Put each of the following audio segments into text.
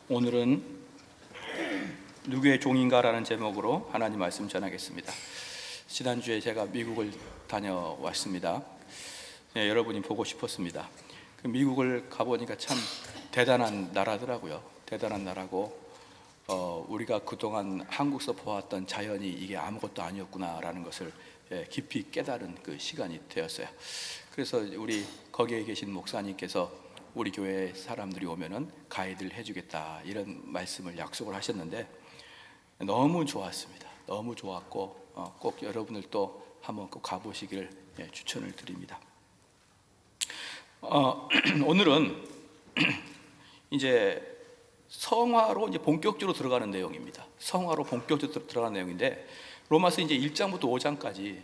오늘은 누구의 종인가라는 제목으로 하나님 말씀 전하겠습니다. 지난주에 제가 미국을 다녀왔습니다. 여러분이 보고 싶었습니다. 미국을 가보니까 참 대단한 나라더라고요. 대단한 나라고 우리가 그동안 한국에서 보았던 자연이 이게 아무것도 아니었구나라는 것을 깊이 깨달은 그 시간이 되었어요. 그래서 우리 거기에 계신 목사님께서 우리 교회 사람들이 오면은 가이드를 해주겠다 이런 말씀을 약속을 하셨는데 너무 좋았습니다. 너무 좋았고 꼭 여러분들 또 한번 꼭 가보시기를 추천을 드립니다. 오늘은 이제 성화로 이제 본격적으로 들어가는 내용입니다. 성화로 본격적으로 들어가는 내용인데 로마서 이제 1장부터 5장까지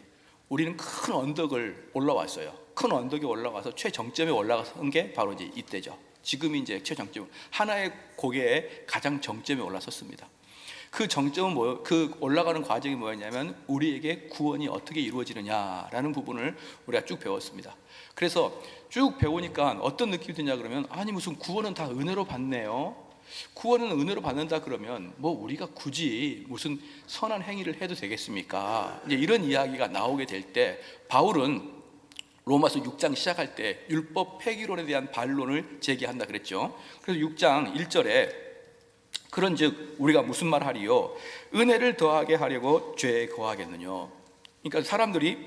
우리는 큰 언덕을 올라왔어요. 큰 언덕에 올라가서 최정점에 올라간 게 바로 이제 이때죠. 지금이 이제 최정점, 하나의 고개의 가장 정점에 올라섰습니다. 그 정점은 뭐예요? 그 올라가는 과정이 뭐였냐면 우리에게 구원이 어떻게 이루어지느냐라는 부분을 우리가 쭉 배웠습니다. 그래서 쭉 배우니까 어떤 느낌이 드냐 그러면 아니 무슨 구원은 다 은혜로 받네요. 구원은 은혜로 받는다 그러면 뭐 우리가 굳이 무슨 선한 행위를 해도 되겠습니까? 이제 이런 이야기가 나오게 될 때 바울은 로마서 6장 시작할 때 율법 폐기론에 대한 반론을 제기한다 그랬죠. 그래서 6장 1절에 그런즉 우리가 무슨 말 하리요? 은혜를 더하게 하려고 죄에 거하겠느냐? 그러니까 사람들이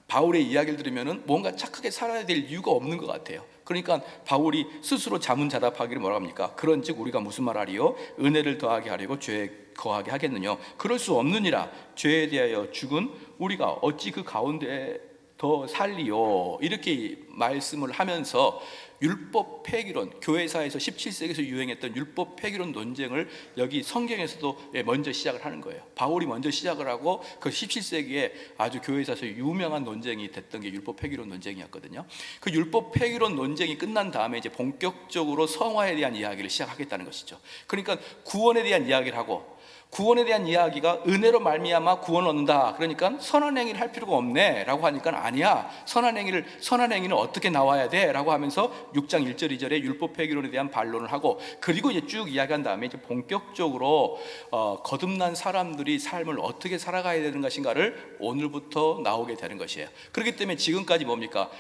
바울의 이야기를 들으면 뭔가 착하게 살아야 될 이유가 없는 것 같아요. 그러니까 바울이 스스로 자문자답하기를 뭐라고 합니까? 그런즉 우리가 무슨 말 하리요? 은혜를 더하게 하려고 죄에 거하게 하겠느냐? 그럴 수 없느니라. 죄에 대하여 죽은 우리가 어찌 그 가운데 더 살리요? 이렇게 말씀을 하면서 율법 폐기론, 교회사에서 17세기에서 유행했던 율법 폐기론 논쟁을 여기 성경에서도 먼저 시작을 하는 거예요. 바울이 먼저 시작을 하고 그 17세기에 아주 교회사에서 유명한 논쟁이 됐던 게 율법 폐기론 논쟁이었거든요. 그 율법 폐기론 논쟁이 끝난 다음에 이제 본격적으로 성화에 대한 이야기를 시작하겠다는 것이죠. 그러니까 구원에 대한 이야기를 하고, 구원에 대한 이야기가 은혜로 말미암아 구원을 얻는다. 그러니까 선한 행위를 할 필요가 없네 라고 하니까 아니야, 선한 행위는 어떻게 나와야 돼? 라고 하면서 6장 1절 2절에 율법 폐기론에 대한 반론을 하고, 그리고 이제 쭉 이야기한 다음에 이제 본격적으로 거듭난 사람들이 삶을 어떻게 살아가야 되는 것인가를 오늘부터 나오게 되는 것이에요. 그렇기 때문에 지금까지 뭡니까?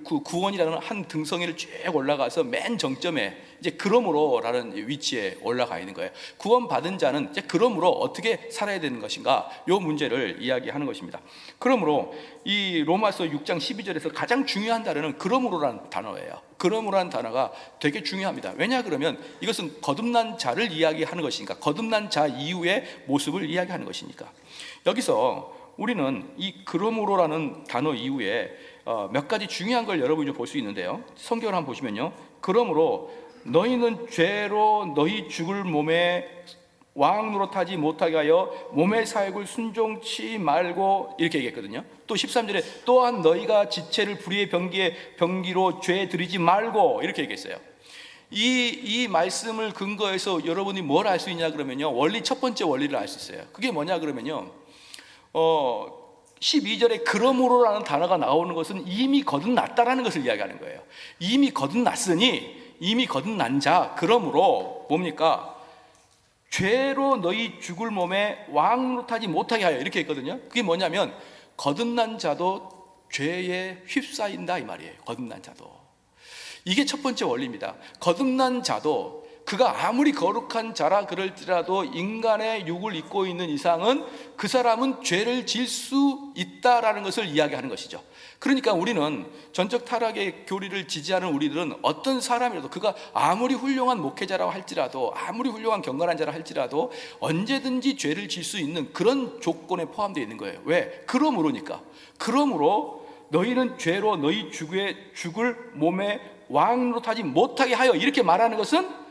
구원이라는 한 등성이를 쭉 올라가서 맨 정점에 이제 그러므로라는 위치에 올라가 있는 거예요. 구원받은 자는 이제 그러므로 어떻게 살아야 되는 것인가, 이 문제를 이야기하는 것입니다. 그러므로 이 로마서 6장 12절에서 가장 중요한 단어는 그러므로라는 단어예요. 그러므로라는 단어가 되게 중요합니다. 왜냐 그러면 이것은 거듭난 자를 이야기하는 것이니까, 거듭난 자 이후의 모습을 이야기하는 것이니까. 여기서 우리는 이 그러므로라는 단어 이후에 몇 가지 중요한 걸 여러분이 볼 수 있는데요. 성경을 한번 보시면요, 그러므로 너희는 죄로 너희 죽을 몸에 왕 노릇하지 못하게 하여 몸의 사역을 순종치 말고, 이렇게 얘기했거든요. 또 13절에 또한 너희가 지체를 불의의 병기로 죄에 들이지 말고, 이렇게 얘기했어요. 이 말씀을 근거해서 여러분이 뭘 알 수 있냐 그러면요, 첫 번째 원리를 알 수 있어요. 그게 뭐냐 그러면요, 12절에 그러므로라는 단어가 나오는 것은 이미 거듭났다라는 것을 이야기하는 거예요. 이미 거듭났으니, 이미 거듭난 자, 그러므로 뭡니까? 죄로 너희 죽을 몸에 왕 노릇하지 못하게 하여, 이렇게 했거든요. 그게 뭐냐면 거듭난 자도 죄에 휩싸인다 이 말이에요. 거듭난 자도. 이게 첫 번째 원리입니다. 거듭난 자도 그가 아무리 거룩한 자라 그럴지라도 인간의 육을 입고 있는 이상은 그 사람은 죄를 질 수 있다라는 것을 이야기하는 것이죠. 그러니까 우리는 전적 타락의 교리를 지지하는 우리들은 어떤 사람이라도, 그가 아무리 훌륭한 목회자라고 할지라도, 아무리 훌륭한 경건한 자라 할지라도 언제든지 죄를 질 수 있는 그런 조건에 포함되어 있는 거예요. 왜? 그러므로니까. 그러므로 너희는 죄로 너희 죽을 몸에 왕 노릇하지 못하게 하여, 이렇게 말하는 것은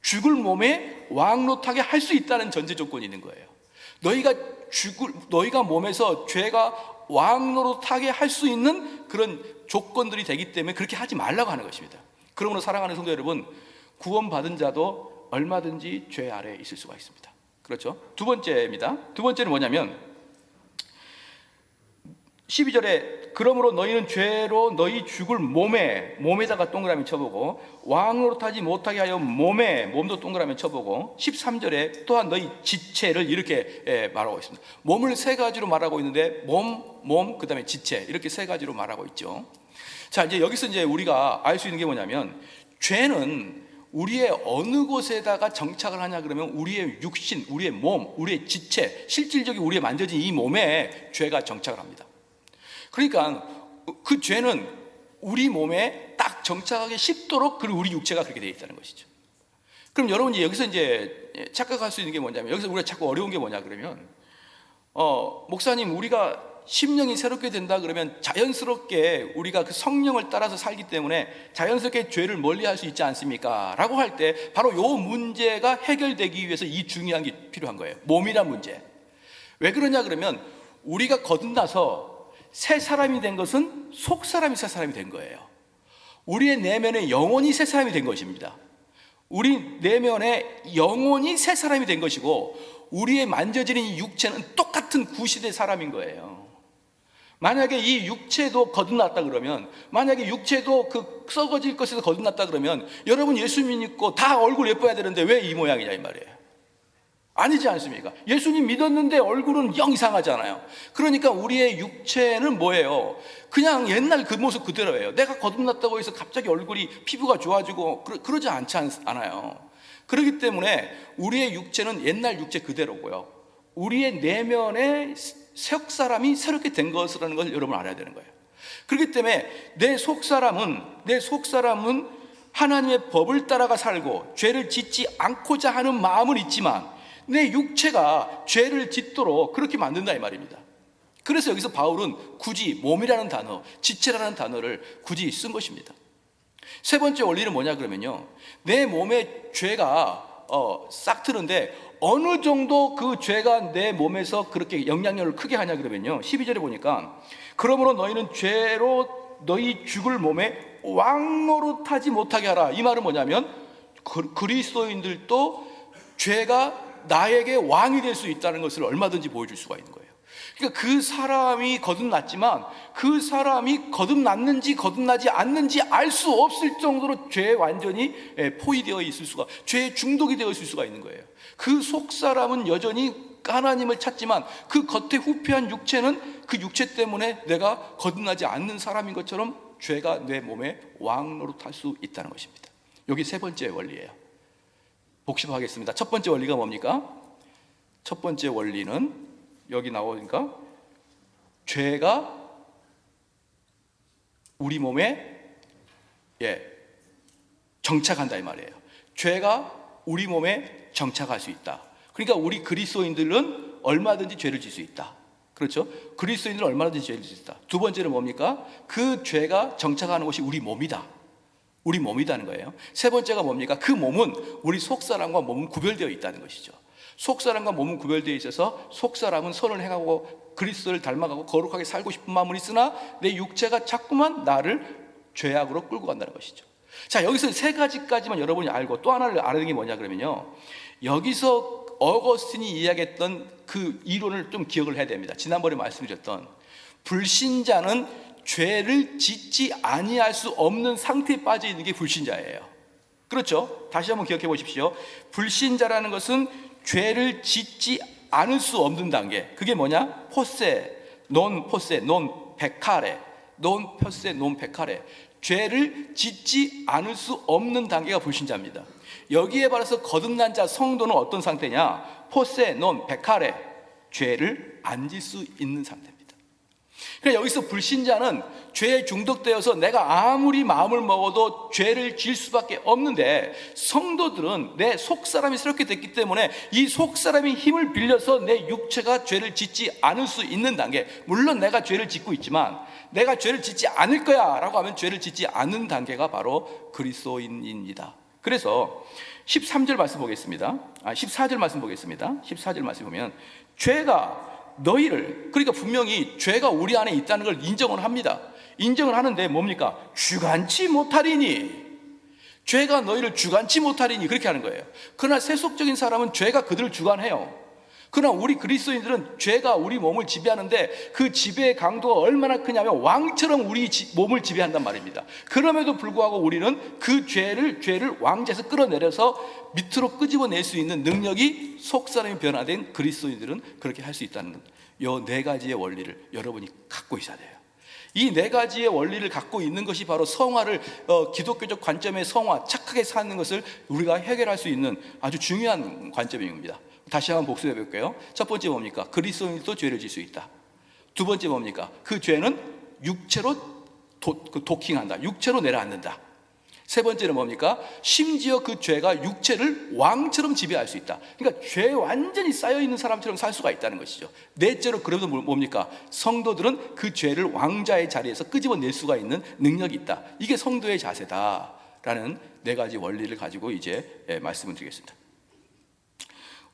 죽을 몸에 왕 노릇하게 할 수 있다는 전제 조건이 있는 거예요. 너희가 몸에서 죄가 왕 노릇하게 할 수 있는 그런 조건들이 되기 때문에 그렇게 하지 말라고 하는 것입니다. 그러므로 사랑하는 성도 여러분, 구원받은 자도 얼마든지 죄 아래에 있을 수가 있습니다. 그렇죠? 두 번째입니다. 두 번째는 뭐냐면 12절에 그러므로 너희는 죄로 너희 죽을 몸에다가 동그라미 쳐보고 왕으로 타지 못하게 하여 몸도 동그라미 쳐보고 13절에 또한 너희 지체를 이렇게 말하고 있습니다. 몸을 세 가지로 말하고 있는데 몸 그다음에 지체 이렇게 세 가지로 말하고 있죠. 자, 이제 여기서 이제 우리가 알 수 있는 게 뭐냐면 죄는 우리의 어느 곳에다가 정착을 하냐 그러면 우리의 육신, 우리의 몸, 우리의 지체, 실질적인 우리의 만져진 이 몸에 죄가 정착을 합니다. 그러니까 그 죄는 우리 몸에 딱 정착하기 쉽도록 우리 육체가 그렇게 되어 있다는 것이죠. 그럼 여러분이 여기서 이제 착각할 수 있는 게 뭐냐면, 여기서 우리가 자꾸 어려운 게 뭐냐 그러면 목사님, 우리가 심령이 새롭게 된다 그러면 자연스럽게 우리가 그 성령을 따라서 살기 때문에 자연스럽게 죄를 멀리할 수 있지 않습니까? 라고 할 때 바로 이 문제가 해결되기 위해서 이 중요한 게 필요한 거예요. 몸이란 문제. 왜 그러냐 그러면 우리가 거듭나서 새 사람이 된 것은 속 사람이 새 사람이 된 거예요. 우리의 내면의 영혼이 새 사람이 된 것입니다. 우리 내면의 영혼이 새 사람이 된 것이고 우리의 만져지는 이 육체는 똑같은 구시대 사람인 거예요. 만약에 이 육체도 거듭났다 그러면, 만약에 육체도 그 썩어질 것에서 거듭났다 그러면 여러분 예수 믿고 다 얼굴 예뻐야 되는데 왜 이 모양이냐 이 말이에요. 아니지 않습니까? 예수님 믿었는데 얼굴은 영 이상하잖아요. 그러니까 우리의 육체는 뭐예요? 그냥 옛날 그 모습 그대로예요. 내가 거듭났다고 해서 갑자기 얼굴이 피부가 좋아지고 그러지 않아요. 그렇기 때문에 우리의 육체는 옛날 육체 그대로고요. 우리의 내면의 새 사람이 새롭게 된 것이라는 걸 여러분 알아야 되는 거예요. 그렇기 때문에 내 속 사람은 하나님의 법을 따라가 살고 죄를 짓지 않고자 하는 마음은 있지만 내 육체가 죄를 짓도록 그렇게 만든다 이 말입니다. 그래서 여기서 바울은 굳이 몸이라는 단어, 지체라는 단어를 굳이 쓴 것입니다. 세 번째 원리는 뭐냐 그러면요, 내 몸에 죄가 싹 트는데 어느 정도 그 죄가 내 몸에서 그렇게 영향력을 크게 하냐 그러면요, 12절에 보니까 그러므로 너희는 죄로 너희 죽을 몸에 왕노릇하지 못하게 하라. 이 말은 뭐냐면 그리스도인들도 죄가 나에게 왕이 될 수 있다는 것을 얼마든지 보여줄 수가 있는 거예요. 그러니까 그 사람이 거듭났지만 그 사람이 거듭났는지 거듭나지 않는지 알 수 없을 정도로 죄에 완전히 포위되어 있을 수가, 죄에 중독이 되어 있을 수가 있는 거예요. 그 속 사람은 여전히 하나님을 찾지만 그 겉에 후패한 육체는 그 육체 때문에 내가 거듭나지 않는 사람인 것처럼 죄가 내 몸에 왕노릇할 수 있다는 것입니다. 여기 세 번째 원리예요. 복습하겠습니다. 첫 번째 원리가 뭡니까? 첫 번째 원리는 여기 나오니까 죄가 우리 몸에 정착한다 이 말이에요. 죄가 우리 몸에 정착할 수 있다. 그러니까 우리 그리스도인들은 얼마든지 죄를 질 수 있다. 그렇죠? 그리스도인들은 얼마든지 죄를 질 수 있다. 두 번째는 뭡니까? 그 죄가 정착하는 것이 우리 몸이다. 우리 몸이다는 거예요. 세 번째가 뭡니까? 그 몸은 우리 속사람과 몸은 구별되어 있다는 것이죠. 속사람과 몸은 구별되어 있어서 속사람은 선을 행하고 그리스도를 닮아가고 거룩하게 살고 싶은 마음은 있으나 내 육체가 자꾸만 나를 죄악으로 끌고 간다는 것이죠. 자, 여기서 세 가지까지만 여러분이 알고 또 하나를 알아야 되는 게 뭐냐 그러면요, 여기서 어거스틴이 이야기했던 그 이론을 좀 기억을 해야 됩니다. 지난번에 말씀드렸던 불신자는 죄를 짓지 아니할 수 없는 상태에 빠져 있는 게 불신자예요. 그렇죠? 다시 한번 기억해 보십시오. 불신자라는 것은 죄를 짓지 않을 수 없는 단계. 그게 뭐냐? 포세, 논 페카레. 죄를 짓지 않을 수 없는 단계가 불신자입니다. 여기에 따라서 거듭난 자 성도는 어떤 상태냐? 포세, 논 페카레. 죄를 안 질 수 있는 상태입니다. 그러니까 여기서 불신자는 죄에 중독되어서 내가 아무리 마음을 먹어도 죄를 지을 수밖에 없는데, 성도들은 내 속사람이 새롭게 됐기 때문에 이 속사람의 힘을 빌려서 내 육체가 죄를 짓지 않을 수 있는 단계, 물론 내가 죄를 짓고 있지만 내가 죄를 짓지 않을 거야 라고 하면 죄를 짓지 않는 단계가 바로 그리스도인입니다. 그래서 13절 말씀 보겠습니다. 14절 말씀 보겠습니다. 14절 말씀 보면 죄가 너희를, 그러니까 분명히 죄가 우리 안에 있다는 걸 인정을 합니다. 인정을 하는데 뭡니까? 주관치 못하리니, 죄가 너희를 주관치 못하리니, 그렇게 하는 거예요. 그러나 세속적인 사람은 죄가 그들을 주관해요. 그러나 우리 그리스도인들은 죄가 우리 몸을 지배하는데 그 지배의 강도가 얼마나 크냐면 왕처럼 우리 몸을 지배한단 말입니다. 그럼에도 불구하고 우리는 그 죄를 왕좌에서 끌어내려서 밑으로 끄집어낼 수 있는 능력이 속사람이 변화된 그리스도인들은 그렇게 할 수 있다는 이 네 가지의 원리를 여러분이 갖고 있어야 돼요. 이 네 가지의 원리를 갖고 있는 것이 바로 성화를 기독교적 관점의 성화, 착하게 사는 것을 우리가 해결할 수 있는 아주 중요한 관점입니다. 다시 한번 복습해 볼게요. 첫 번째 뭡니까? 그리스도인도 죄를 질 수 있다. 두 번째 뭡니까? 그 죄는 육체로 도킹한다. 육체로 내려앉는다. 세 번째는 뭡니까? 심지어 그 죄가 육체를 왕처럼 지배할 수 있다. 그러니까 죄에 완전히 쌓여있는 사람처럼 살 수가 있다는 것이죠. 넷째로 그래도 뭡니까? 성도들은 그 죄를 왕자의 자리에서 끄집어낼 수가 있는 능력이 있다. 이게 성도의 자세다라는 네 가지 원리를 가지고 이제 말씀을 드리겠습니다.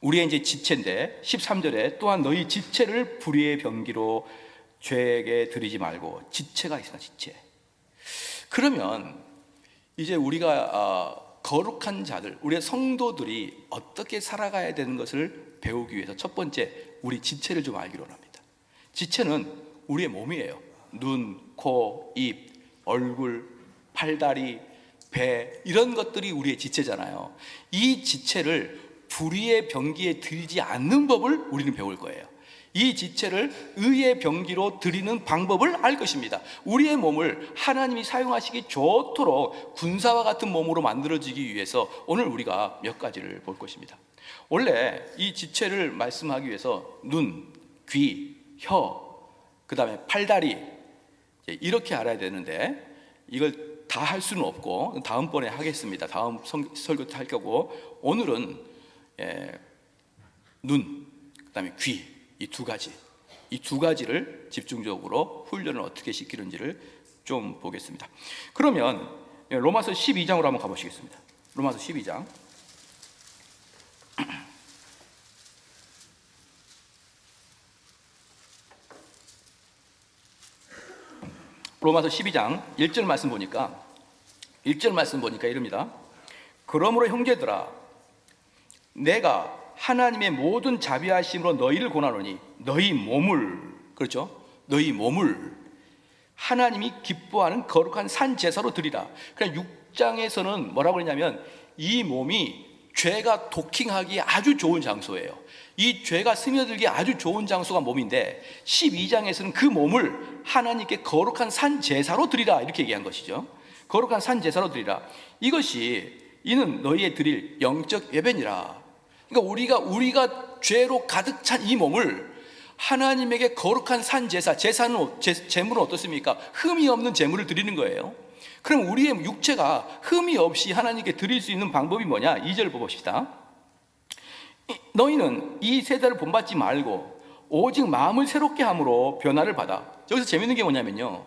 우리의 이제 지체인데 13절에 또한 너희 지체를 불의의 병기로 죄에게 드리지 말고, 지체가 있으나 지체. 그러면 이제 우리가 거룩한 자들, 우리의 성도들이 어떻게 살아가야 되는 것을 배우기 위해서 첫 번째 우리 지체를 좀 알기로 합니다. 지체는 우리의 몸이에요. 눈, 코, 입, 얼굴, 팔다리, 배, 이런 것들이 우리의 지체잖아요. 이 지체를 불의의 병기에 들지 않는 법을 우리는 배울 거예요. 이 지체를 의의 병기로 드리는 방법을 알 것입니다. 우리의 몸을 하나님이 사용하시기 좋도록 군사와 같은 몸으로 만들어지기 위해서 오늘 우리가 몇 가지를 볼 것입니다. 원래 이 지체를 말씀하기 위해서 눈, 귀, 혀, 그 다음에 팔다리, 이렇게 알아야 되는데 이걸 다 할 수는 없고 다음번에 하겠습니다. 다음 설교 때 할 거고, 오늘은 눈, 그 다음에 귀, 이 두 가지를 집중적으로 훈련을 어떻게 시키는지를 좀 보겠습니다. 그러면 로마서 12장으로 한번 가보시겠습니다. 로마서 12장. 로마서 12장 1절 말씀 보니까 이럽니다. 그러므로 형제들아, 내가 하나님의 모든 자비하심으로 너희를 권하노니 너희 몸을, 그렇죠? 너희 몸을 하나님이 기뻐하는 거룩한 산 제사로 드리라. 그러니까 6장에서는 뭐라고 그러냐면 이 몸이 죄가 도킹하기에 아주 좋은 장소예요. 이 죄가 스며들기에 아주 좋은 장소가 몸인데 12장에서는 그 몸을 하나님께 거룩한 산 제사로 드리라, 이렇게 얘기한 것이죠. 거룩한 산 제사로 드리라. 이는 너희의 드릴 영적 예배니라. 그러니까 우리가 죄로 가득 찬 이 몸을 하나님에게 거룩한 산 제물은 어떻습니까? 흠이 없는 제물을 드리는 거예요. 그럼 우리의 육체가 흠이 없이 하나님께 드릴 수 있는 방법이 뭐냐? 2절 보봅시다. 너희는 이 세대를 본받지 말고 오직 마음을 새롭게 함으로 변화를 받아. 여기서 재밌는 게 뭐냐면요,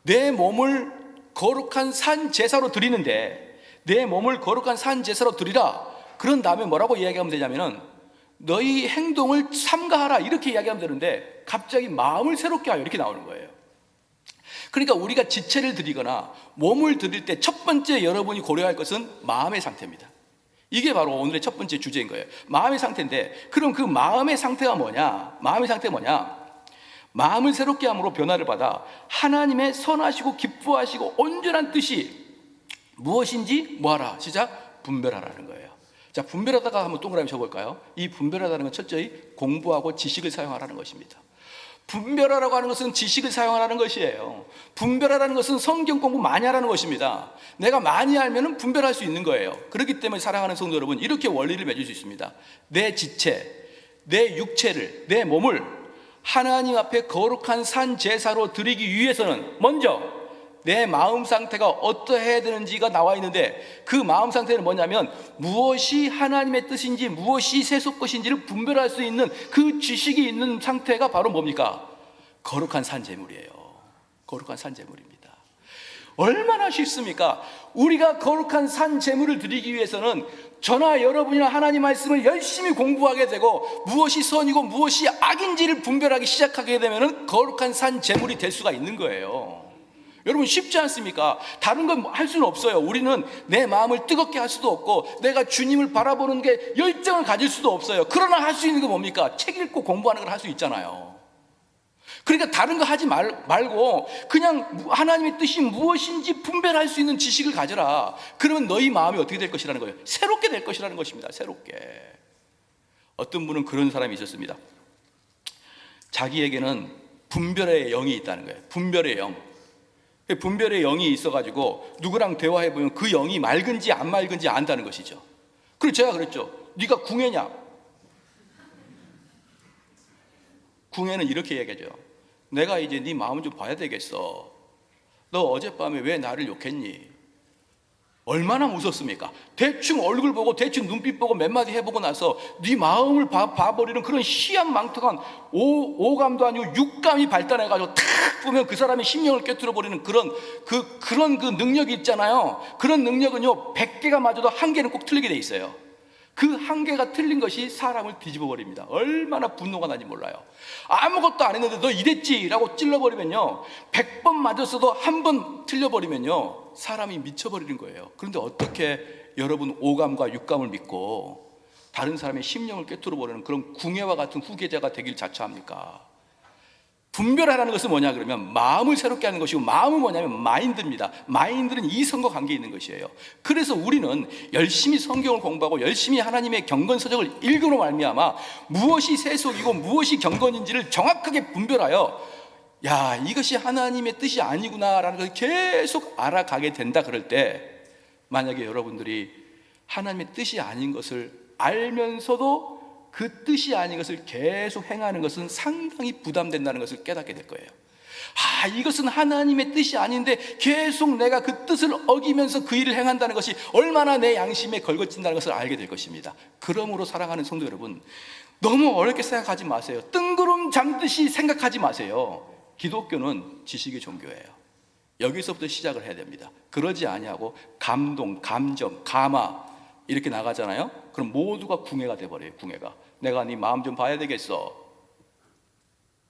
내 몸을 거룩한 산 제사로 드리는데, 내 몸을 거룩한 산 제사로 드리라. 그런 다음에 뭐라고 이야기하면 되냐면은 너희 행동을 삼가하라, 이렇게 이야기하면 되는데 갑자기 마음을 새롭게 하여, 이렇게 나오는 거예요. 그러니까 우리가 지체를 드리거나 몸을 드릴 때 첫 번째 여러분이 고려할 것은 마음의 상태입니다. 이게 바로 오늘의 첫 번째 주제인 거예요. 마음의 상태인데, 그럼 그 마음의 상태가 뭐냐? 마음을 새롭게 함으로 변화를 받아 하나님의 선하시고 기뻐하시고 온전한 뜻이 무엇인지 뭐하라? 시작. 분별하라는 거예요. 자, 분별하다가 한번 동그라미 쳐볼까요? 이 분별하다는 건 첫째히 공부하고 지식을 사용하라는 것입니다. 분별하라고 하는 것은 지식을 사용하라는 것이에요. 분별하라는 것은 성경 공부 많이 하라는 것입니다. 내가 많이 알면 분별할 수 있는 거예요. 그렇기 때문에 사랑하는 성도 여러분, 이렇게 원리를 맺을 수 있습니다. 내 지체, 내 육체를, 내 몸을 하나님 앞에 거룩한 산 제사로 드리기 위해서는 먼저 내 마음 상태가 어떠해야 되는지가 나와 있는데, 그 마음 상태는 뭐냐면 무엇이 하나님의 뜻인지 무엇이 세속 것인지를 분별할 수 있는 그 지식이 있는 상태가 바로 뭡니까? 거룩한 산제물이에요. 거룩한 산제물입니다. 얼마나 쉽습니까? 우리가 거룩한 산제물을 드리기 위해서는 저나 여러분이나 하나님 말씀을 열심히 공부하게 되고 무엇이 선이고 무엇이 악인지를 분별하기 시작하게 되면 거룩한 산제물이 될 수가 있는 거예요. 여러분 쉽지 않습니까? 다른 건 할 수는 없어요. 우리는 내 마음을 뜨겁게 할 수도 없고 내가 주님을 바라보는 게 열정을 가질 수도 없어요. 그러나 할 수 있는 게 뭡니까? 책 읽고 공부하는 걸 할 수 있잖아요. 그러니까 다른 거 하지 말고 그냥 하나님의 뜻이 무엇인지 분별할 수 있는 지식을 가져라. 그러면 너희 마음이 어떻게 될 것이라는 거예요? 새롭게 될 것이라는 것입니다. 새롭게. 어떤 분은 그런 사람이 있었습니다. 자기에게는 분별의 영이 있다는 거예요. 분별의 영. 분별의 영이 있어가지고 누구랑 대화해보면 그 영이 맑은지 안 맑은지 안다는 것이죠. 그래서 제가 그랬죠. 네가 궁예냐? 궁예는 이렇게 얘기하죠. 내가 이제 네 마음 좀 봐야 되겠어. 너 어젯밤에 왜 나를 욕했니? 얼마나 웃었습니까? 대충 얼굴 보고 대충 눈빛 보고 몇 마디 해보고 나서 네 마음을 봐버리는 그런 희한망측한 오감도 아니고 육감이 발달해가지고 탁 보면 그 사람의 심령을 깨트려버리는 그런 능력이 있잖아요. 그런 능력은요 100개가 맞아도 1개는 꼭 틀리게 돼 있어요. 그 1개가 틀린 것이 사람을 뒤집어 버립니다. 얼마나 분노가 나는지 몰라요. 아무것도 안 했는데 너 이랬지 라고 찔러버리면요 100번 맞았어도 1번 틀려버리면요 사람이 미쳐버리는 거예요. 그런데 어떻게 여러분 오감과 육감을 믿고 다른 사람의 심령을 꿰뚫어버리는 그런 궁예와 같은 후계자가 되길 자처합니까? 분별하라는 것은 뭐냐 그러면 마음을 새롭게 하는 것이고, 마음은 뭐냐면 마인드입니다. 마인드는 이성과 관계 있는 것이에요. 그래서 우리는 열심히 성경을 공부하고 열심히 하나님의 경건서적을 읽으로 말미암아 무엇이 세속이고 무엇이 경건인지를 정확하게 분별하여 야 이것이 하나님의 뜻이 아니구나라는 것을 계속 알아가게 된다. 그럴 때 만약에 여러분들이 하나님의 뜻이 아닌 것을 알면서도 그 뜻이 아닌 것을 계속 행하는 것은 상당히 부담된다는 것을 깨닫게 될 거예요. 이것은 하나님의 뜻이 아닌데 계속 내가 그 뜻을 어기면서 그 일을 행한다는 것이 얼마나 내 양심에 걸거진다는 것을 알게 될 것입니다. 그러므로 사랑하는 성도 여러분, 너무 어렵게 생각하지 마세요. 뜬구름 잠듯이 생각하지 마세요. 기독교는 지식의 종교예요. 여기서부터 시작을 해야 됩니다. 그러지 아니하고 감동, 감정, 감화 이렇게 나가잖아요. 그럼 모두가 궁예가 돼버려요. 궁예가. 내가 네 마음 좀 봐야 되겠어.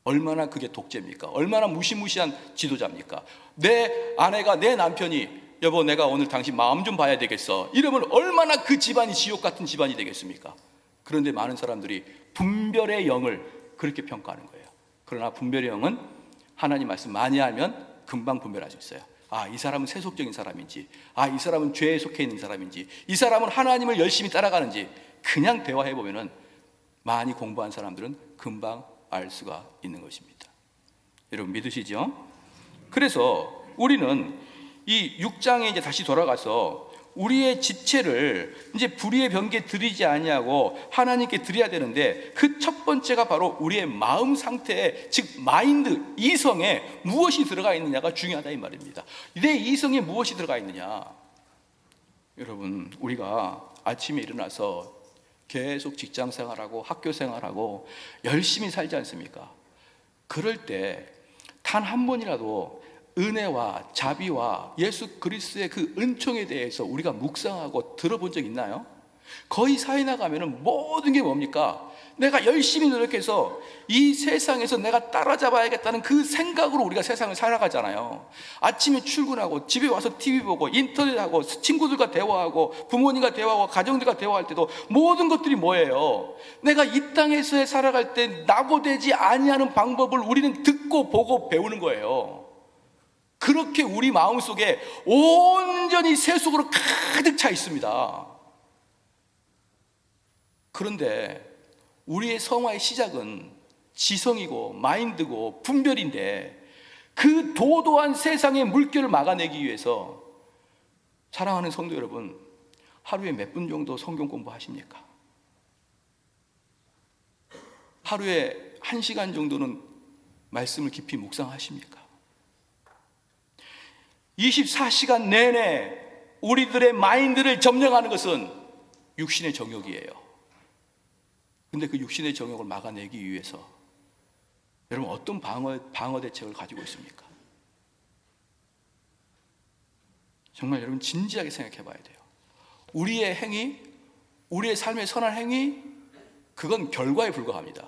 얼마나 그게 독재입니까? 얼마나 무시무시한 지도자입니까? 내 아내가, 내 남편이 여보 내가 오늘 당신 마음 좀 봐야 되겠어 이러면 얼마나 그 집안이 지옥 같은 집안이 되겠습니까? 그런데 많은 사람들이 분별의 영을 그렇게 평가하는 거예요. 그러나 분별의 영은 하나님 말씀 많이 알면 금방 분별할 수 있어요. 이 사람은 세속적인 사람인지, 이 사람은 죄에 속해 있는 사람인지, 이 사람은 하나님을 열심히 따라가는지 그냥 대화해보면 많이 공부한 사람들은 금방 알 수가 있는 것입니다. 여러분 믿으시죠? 그래서 우리는 이 6장에 이제 다시 돌아가서 우리의 지체를 이제 불의의 병기에 드리지 아니하고 하나님께 드려야 되는데 그 첫 번째가 바로 우리의 마음 상태에, 즉 마인드, 이성에 무엇이 들어가 있느냐가 중요하다 이 말입니다. 내 이성에 무엇이 들어가 있느냐. 여러분 우리가 아침에 일어나서 계속 직장 생활하고 학교 생활하고 열심히 살지 않습니까? 그럴 때 단 한 번이라도 은혜와 자비와 예수 그리스도의 그 은총에 대해서 우리가 묵상하고 들어본 적 있나요? 거의 사회 나가면은 모든 게 뭡니까? 내가 열심히 노력해서 이 세상에서 내가 따라잡아야겠다는 그 생각으로 우리가 세상을 살아가잖아요. 아침에 출근하고 집에 와서 TV 보고 인터넷하고 친구들과 대화하고 부모님과 대화하고 가정들과 대화할 때도 모든 것들이 뭐예요? 내가 이 땅에서 살아갈 때 낙오되지 아니하는 방법을 우리는 듣고 보고 배우는 거예요. 그렇게 우리 마음속에 온전히 세속으로 가득 차 있습니다. 그런데 우리의 성화의 시작은 지성이고 마인드고 분별인데 그 도도한 세상의 물결을 막아내기 위해서 사랑하는 성도 여러분, 하루에 몇 분 정도 성경 공부하십니까? 하루에 1시간 정도는 말씀을 깊이 묵상하십니까? 24시간 내내 우리들의 마인드를 점령하는 것은 육신의 정욕이에요. 근데 그 육신의 정욕을 막아내기 위해서 여러분 어떤 방어 대책을 가지고 있습니까? 정말 여러분 진지하게 생각해 봐야 돼요. 우리의 행위, 우리의 삶의 선한 행위, 그건 결과에 불과합니다.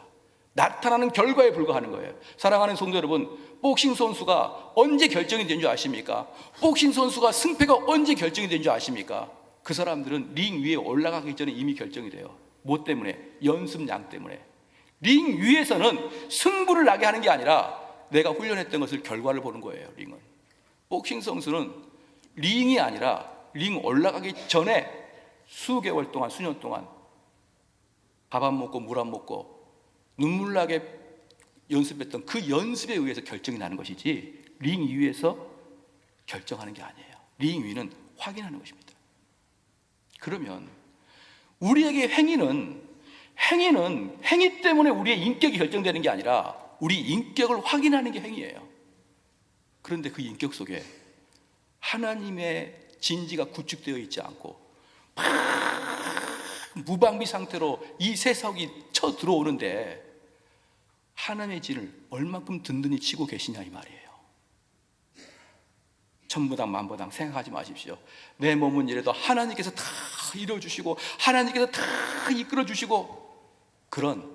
나타나는 결과에 불과하는 거예요. 사랑하는 성도 여러분, 복싱 선수가 언제 결정이 된 줄 아십니까? 복싱 선수가 승패가 언제 결정이 된 줄 아십니까? 그 사람들은 링 위에 올라가기 전에 이미 결정이 돼요. 뭐 때문에? 연습량 때문에. 링 위에서는 승부를 나게 하는 게 아니라 내가 훈련했던 것을 결과를 보는 거예요. 링은. 복싱 선수는 링이 아니라 링 올라가기 전에 수개월 동안, 수년 동안 밥 안 먹고 물 안 먹고 눈물 나게 연습했던 그 연습에 의해서 결정이 나는 것이지 링 위에서 결정하는 게 아니에요. 링 위는 확인하는 것입니다. 그러면 우리에게 행위 때문에 우리의 인격이 결정되는 게 아니라 우리 인격을 확인하는 게 행위예요. 그런데 그 인격 속에 하나님의 진지가 구축되어 있지 않고 무방비 상태로 이 세상이 쳐 들어오는데 하나님의 진을 얼만큼 든든히 치고 계시냐 이 말이에요. 천부당 만부당 생각하지 마십시오. 내 몸은 이래도 하나님께서 다 이뤄주시고 하나님께서 다 이끌어주시고 그런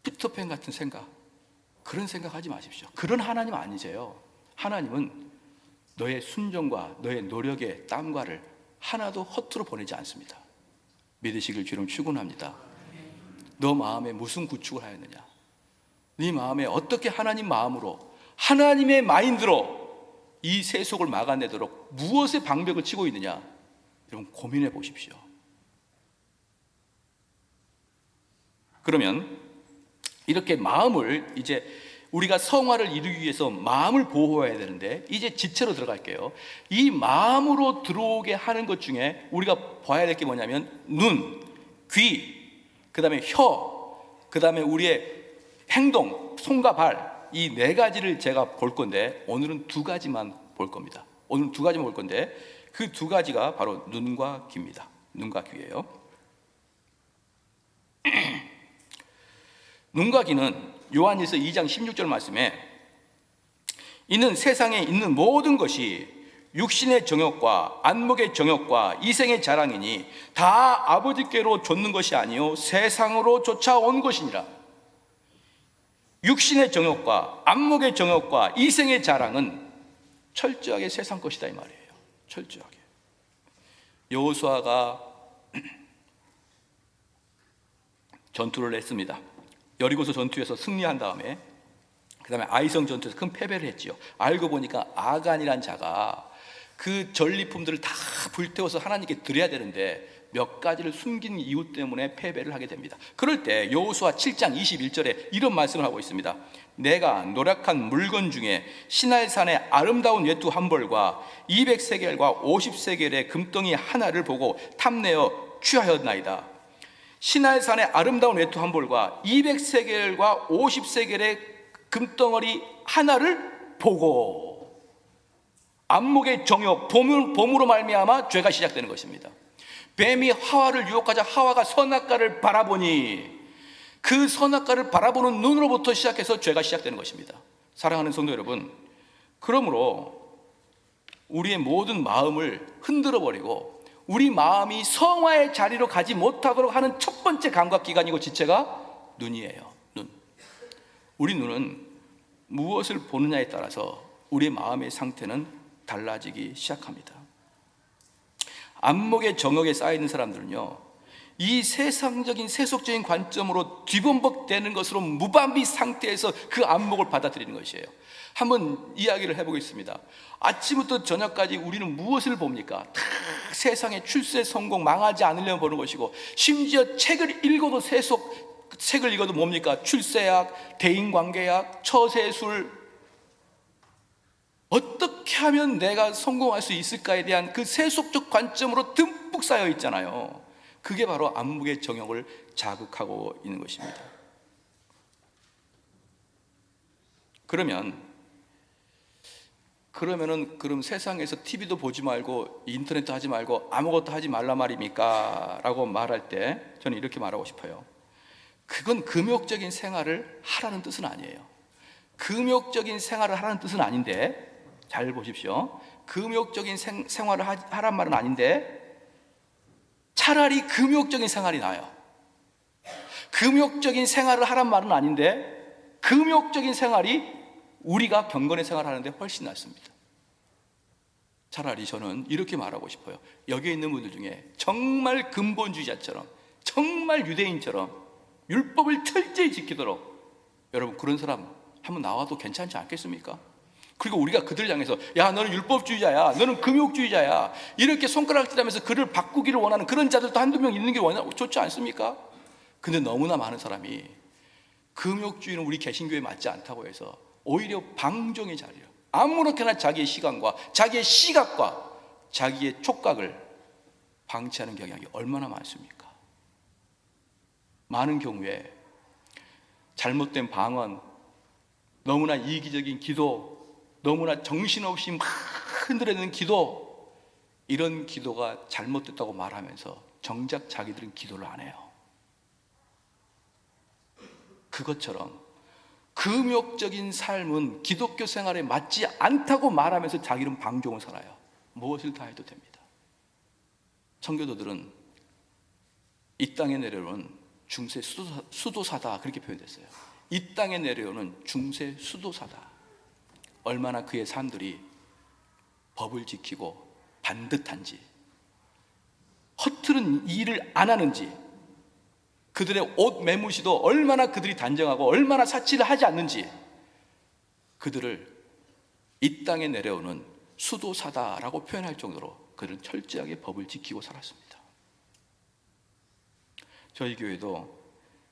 피터팬 같은 생각, 그런 생각하지 마십시오. 그런 하나님 아니세요. 하나님은 너의 순종과 너의 노력의 땀과를 하나도 허투루 보내지 않습니다. 믿으시길 주님 축원합니다. 너 마음에 무슨 구축을 하였느냐? 네 마음에 어떻게 하나님 마음으로 하나님의 마인드로 이 세속을 막아내도록 무엇의 방벽을 치고 있느냐? 여러분 고민해 보십시오. 그러면 이렇게 마음을 이제 우리가 성화를 이루기 위해서 마음을 보호해야 되는데 이제 지체로 들어갈게요. 이 마음으로 들어오게 하는 것 중에 우리가 봐야 될 게 뭐냐면 눈, 귀, 그 다음에 혀, 그 다음에 우리의 행동, 손과 발, 이 네 가지를 제가 볼 건데 오늘은 두 가지만 볼 겁니다. 오늘 두 가지만 볼 건데 그 두 가지가 바로 눈과 귀입니다. 눈과 귀예요. 눈과 귀는 요한일서 2장 16절 말씀에 이는 세상에 있는 모든 것이 육신의 정욕과 안목의 정욕과 이생의 자랑이니 다 아버지께로 좇는 것이 아니요 세상으로 쫓아온 것이니라. 육신의 정욕과 안목의 정욕과 이생의 자랑은 철저하게 세상 것이다 이 말이에요. 철저하게. 여호수아가 전투를 했습니다. 여리고서 전투에서 승리한 다음에 그 다음에 아이성 전투에서 큰 패배를 했지요. 알고 보니까 아간이란 자가 그 전리품들을 다 불태워서 하나님께 드려야 되는데 몇 가지를 숨긴 이유 때문에 패배를 하게 됩니다. 그럴 때 여호수아 7장 21절에 이런 말씀을 하고 있습니다. 내가 노력한 물건 중에 시날산의 아름다운 외투 한 벌과 200세겔과 50세겔의 금덩이 하나를 보고 탐내어 취하였나이다. 시날산의 아름다운 외투 한 벌과 200세겔과 50세겔의 금덩어리 하나를 보고 안목의 정욕, 봄으로 말미암아 죄가 시작되는 것입니다. 뱀이 하와를 유혹하자 하와가 선악과를 바라보니 그 선악과를 바라보는 눈으로부터 시작해서 죄가 시작되는 것입니다. 사랑하는 성도 여러분, 그러므로 우리의 모든 마음을 흔들어 버리고 우리 마음이 성화의 자리로 가지 못하도록 하는 첫 번째 감각기관이고 지체가 눈이에요. 눈. 우리 눈은 무엇을 보느냐에 따라서 우리 마음의 상태는 달라지기 시작합니다. 안목의 정욕에 쌓여있는 사람들은요, 이 세상적인 세속적인 관점으로 뒤범벅되는 것으로 무방비 상태에서 그 안목을 받아들이는 것이에요. 한번 이야기를 해보겠습니다. 아침부터 저녁까지 우리는 무엇을 봅니까? 다 세상의 출세 성공 망하지 않으려면 보는 것이고, 심지어 책을 읽어도 책을 읽어도 뭡니까? 출세학, 대인관계학, 처세술, 어떻게 하면 내가 성공할 수 있을까에 대한 그 세속적 관점으로 듬뿍 쌓여 있잖아요. 그게 바로 안목의 정욕을 자극하고 있는 것입니다. 그럼 세상에서 TV도 보지 말고 인터넷도 하지 말고 아무것도 하지 말라 말입니까? 라고 말할 때 저는 이렇게 말하고 싶어요. 그건 금욕적인 생활을 하라는 뜻은 아니에요. 금욕적인 생활을 하라는 뜻은 아닌데, 잘 보십시오. 금욕적인 생활을 하란 말은 아닌데 차라리 금욕적인 생활이 나아요. 금욕적인 생활을 하란 말은 아닌데 금욕적인 생활이 우리가 경건의 생활을 하는데 훨씬 낫습니다. 차라리 저는 이렇게 말하고 싶어요. 여기 있는 분들 중에 정말 근본주의자처럼, 정말 유대인처럼 율법을 철저히 지키도록, 여러분 그런 사람 한번 나와도 괜찮지 않겠습니까? 그리고 우리가 그들을 향해서 야 너는 율법주의자야, 너는 금욕주의자야, 이렇게 손가락질하면서 그를 바꾸기를 원하는 그런 자들도 한두 명 있는 게 좋지 않습니까? 근데 너무나 많은 사람이 금욕주의는 우리 개신교에 맞지 않다고 해서 오히려 방종의 자리로 아무렇게나 자기의 시간과 자기의 시각과 자기의 촉각을 방치하는 경향이 얼마나 많습니까? 많은 경우에 잘못된 방언, 너무나 이기적인 기도, 너무나 정신없이 막 흔들어대는 기도, 이런 기도가 잘못됐다고 말하면서 정작 자기들은 기도를 안 해요. 그것처럼 금욕적인 삶은 기독교 생활에 맞지 않다고 말하면서 자기는 방종을 살아요. 무엇을 다 해도 됩니다. 청교도들은 이 땅에 내려오는 중세 수도사다, 그렇게 표현됐어요. 이 땅에 내려오는 중세 수도사다. 얼마나 그의 삶들이 법을 지키고 반듯한지, 허투른 일을 안 하는지, 그들의 옷 매무시도 얼마나 그들이 단정하고 얼마나 사치를 하지 않는지, 그들을 이 땅에 내려오는 수도사다라고 표현할 정도로 그들은 철저하게 법을 지키고 살았습니다. 저희 교회도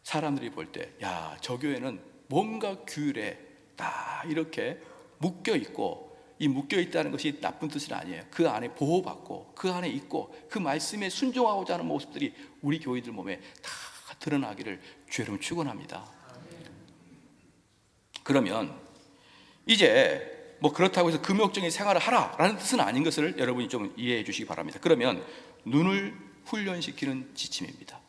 사람들이 볼 때 야, 저 교회는 뭔가 규율에 다 이렇게 묶여있고, 이 묶여있다는 것이 나쁜 뜻은 아니에요. 그 안에 보호받고 그 안에 있고 그 말씀에 순종하고자 하는 모습들이 우리 교회들 몸에 다 드러나기를 주여름 축원합니다. 그러면 이제 뭐 그렇다고 해서 금욕적인 생활을 하라라는 뜻은 아닌 것을 여러분이 좀 이해해 주시기 바랍니다. 그러면 눈을 훈련시키는 지침입니다.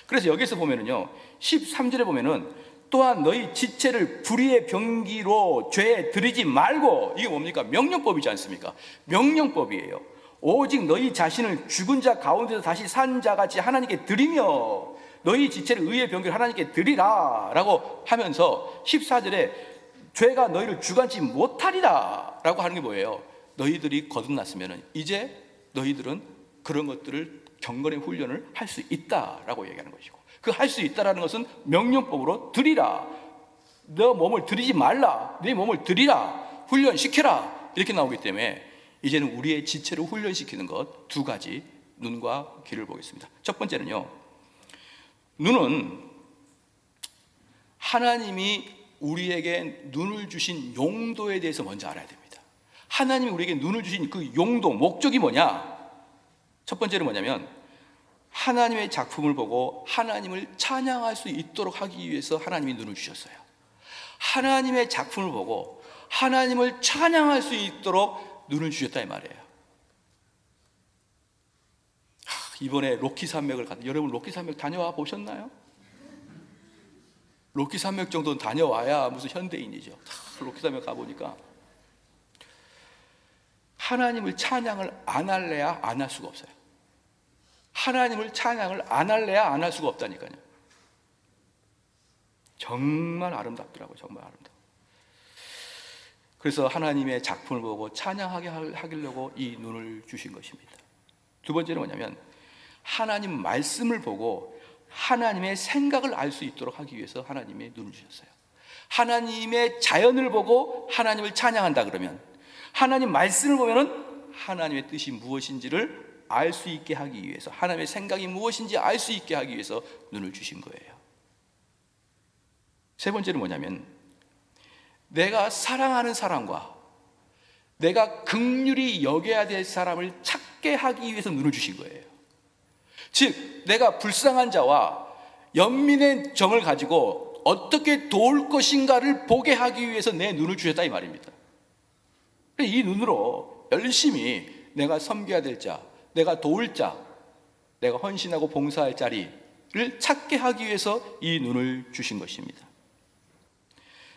그래서 여기서 보면은요, 13절에 보면은 또한 너희 지체를 불의의 병기로 죄에 들이지 말고, 이게 뭡니까? 명령법이지 않습니까? 명령법이에요. 오직 너희 자신을 죽은 자 가운데서 다시 산 자같이 하나님께 드리며 너희 지체를 의의 병기로 하나님께 드리라 라고 하면서 14절에 죄가 너희를 주관치 못하리라 라고 하는 게 뭐예요? 너희들이 거듭났으면 이제 너희들은 그런 것들을 경건의 훈련을 할 수 있다라고 얘기하는 것이고, 그 할 수 있다라는 것은 명령법으로 드리라, 너 몸을 드리지 말라, 네 몸을 드리라, 훈련시켜라, 이렇게 나오기 때문에 이제는 우리의 지체를 훈련시키는 것 두 가지, 눈과 귀를 보겠습니다. 첫 번째는요, 눈은 하나님이 우리에게 눈을 주신 용도에 대해서 먼저 알아야 됩니다. 하나님이 우리에게 눈을 주신 그 용도, 목적이 뭐냐? 첫 번째는 뭐냐면 하나님의 작품을 보고 하나님을 찬양할 수 있도록 하기 위해서 하나님이 눈을 주셨어요. 하나님의 작품을 보고 하나님을 찬양할 수 있도록 눈을 주셨다 이 말이에요. 이번에 로키 산맥을 여러분 로키 산맥 다녀와 보셨나요? 로키 산맥 정도는 다녀와야 무슨 현대인이죠. 로키 산맥 가보니까 하나님을 찬양을 안 할래야 안 할 수가 없어요. 하나님을 찬양을 안 할래야 안 할 수가 없다니까요. 정말 아름답더라고요. 정말 아름다워. 그래서 하나님의 작품을 보고 찬양하게 하려고 이 눈을 주신 것입니다. 두 번째는 뭐냐면 하나님 말씀을 보고 하나님의 생각을 알 수 있도록 하기 위해서 하나님의 눈을 주셨어요. 하나님의 자연을 보고 하나님을 찬양한다 그러면 하나님 말씀을 보면은 하나님의 뜻이 무엇인지를 알 수 있게 하기 위해서, 하나님의 생각이 무엇인지 알 수 있게 하기 위해서 눈을 주신 거예요. 세 번째는 뭐냐면 내가 사랑하는 사람과 내가 긍휼히 여겨야 될 사람을 찾게 하기 위해서 눈을 주신 거예요. 즉 내가 불쌍한 자와 연민의 정을 가지고 어떻게 도울 것인가를 보게 하기 위해서 내 눈을 주셨다 이 말입니다. 이 눈으로 열심히 내가 섬겨야 될 자, 내가 도울 자, 내가 헌신하고 봉사할 자리를 찾게 하기 위해서 이 눈을 주신 것입니다.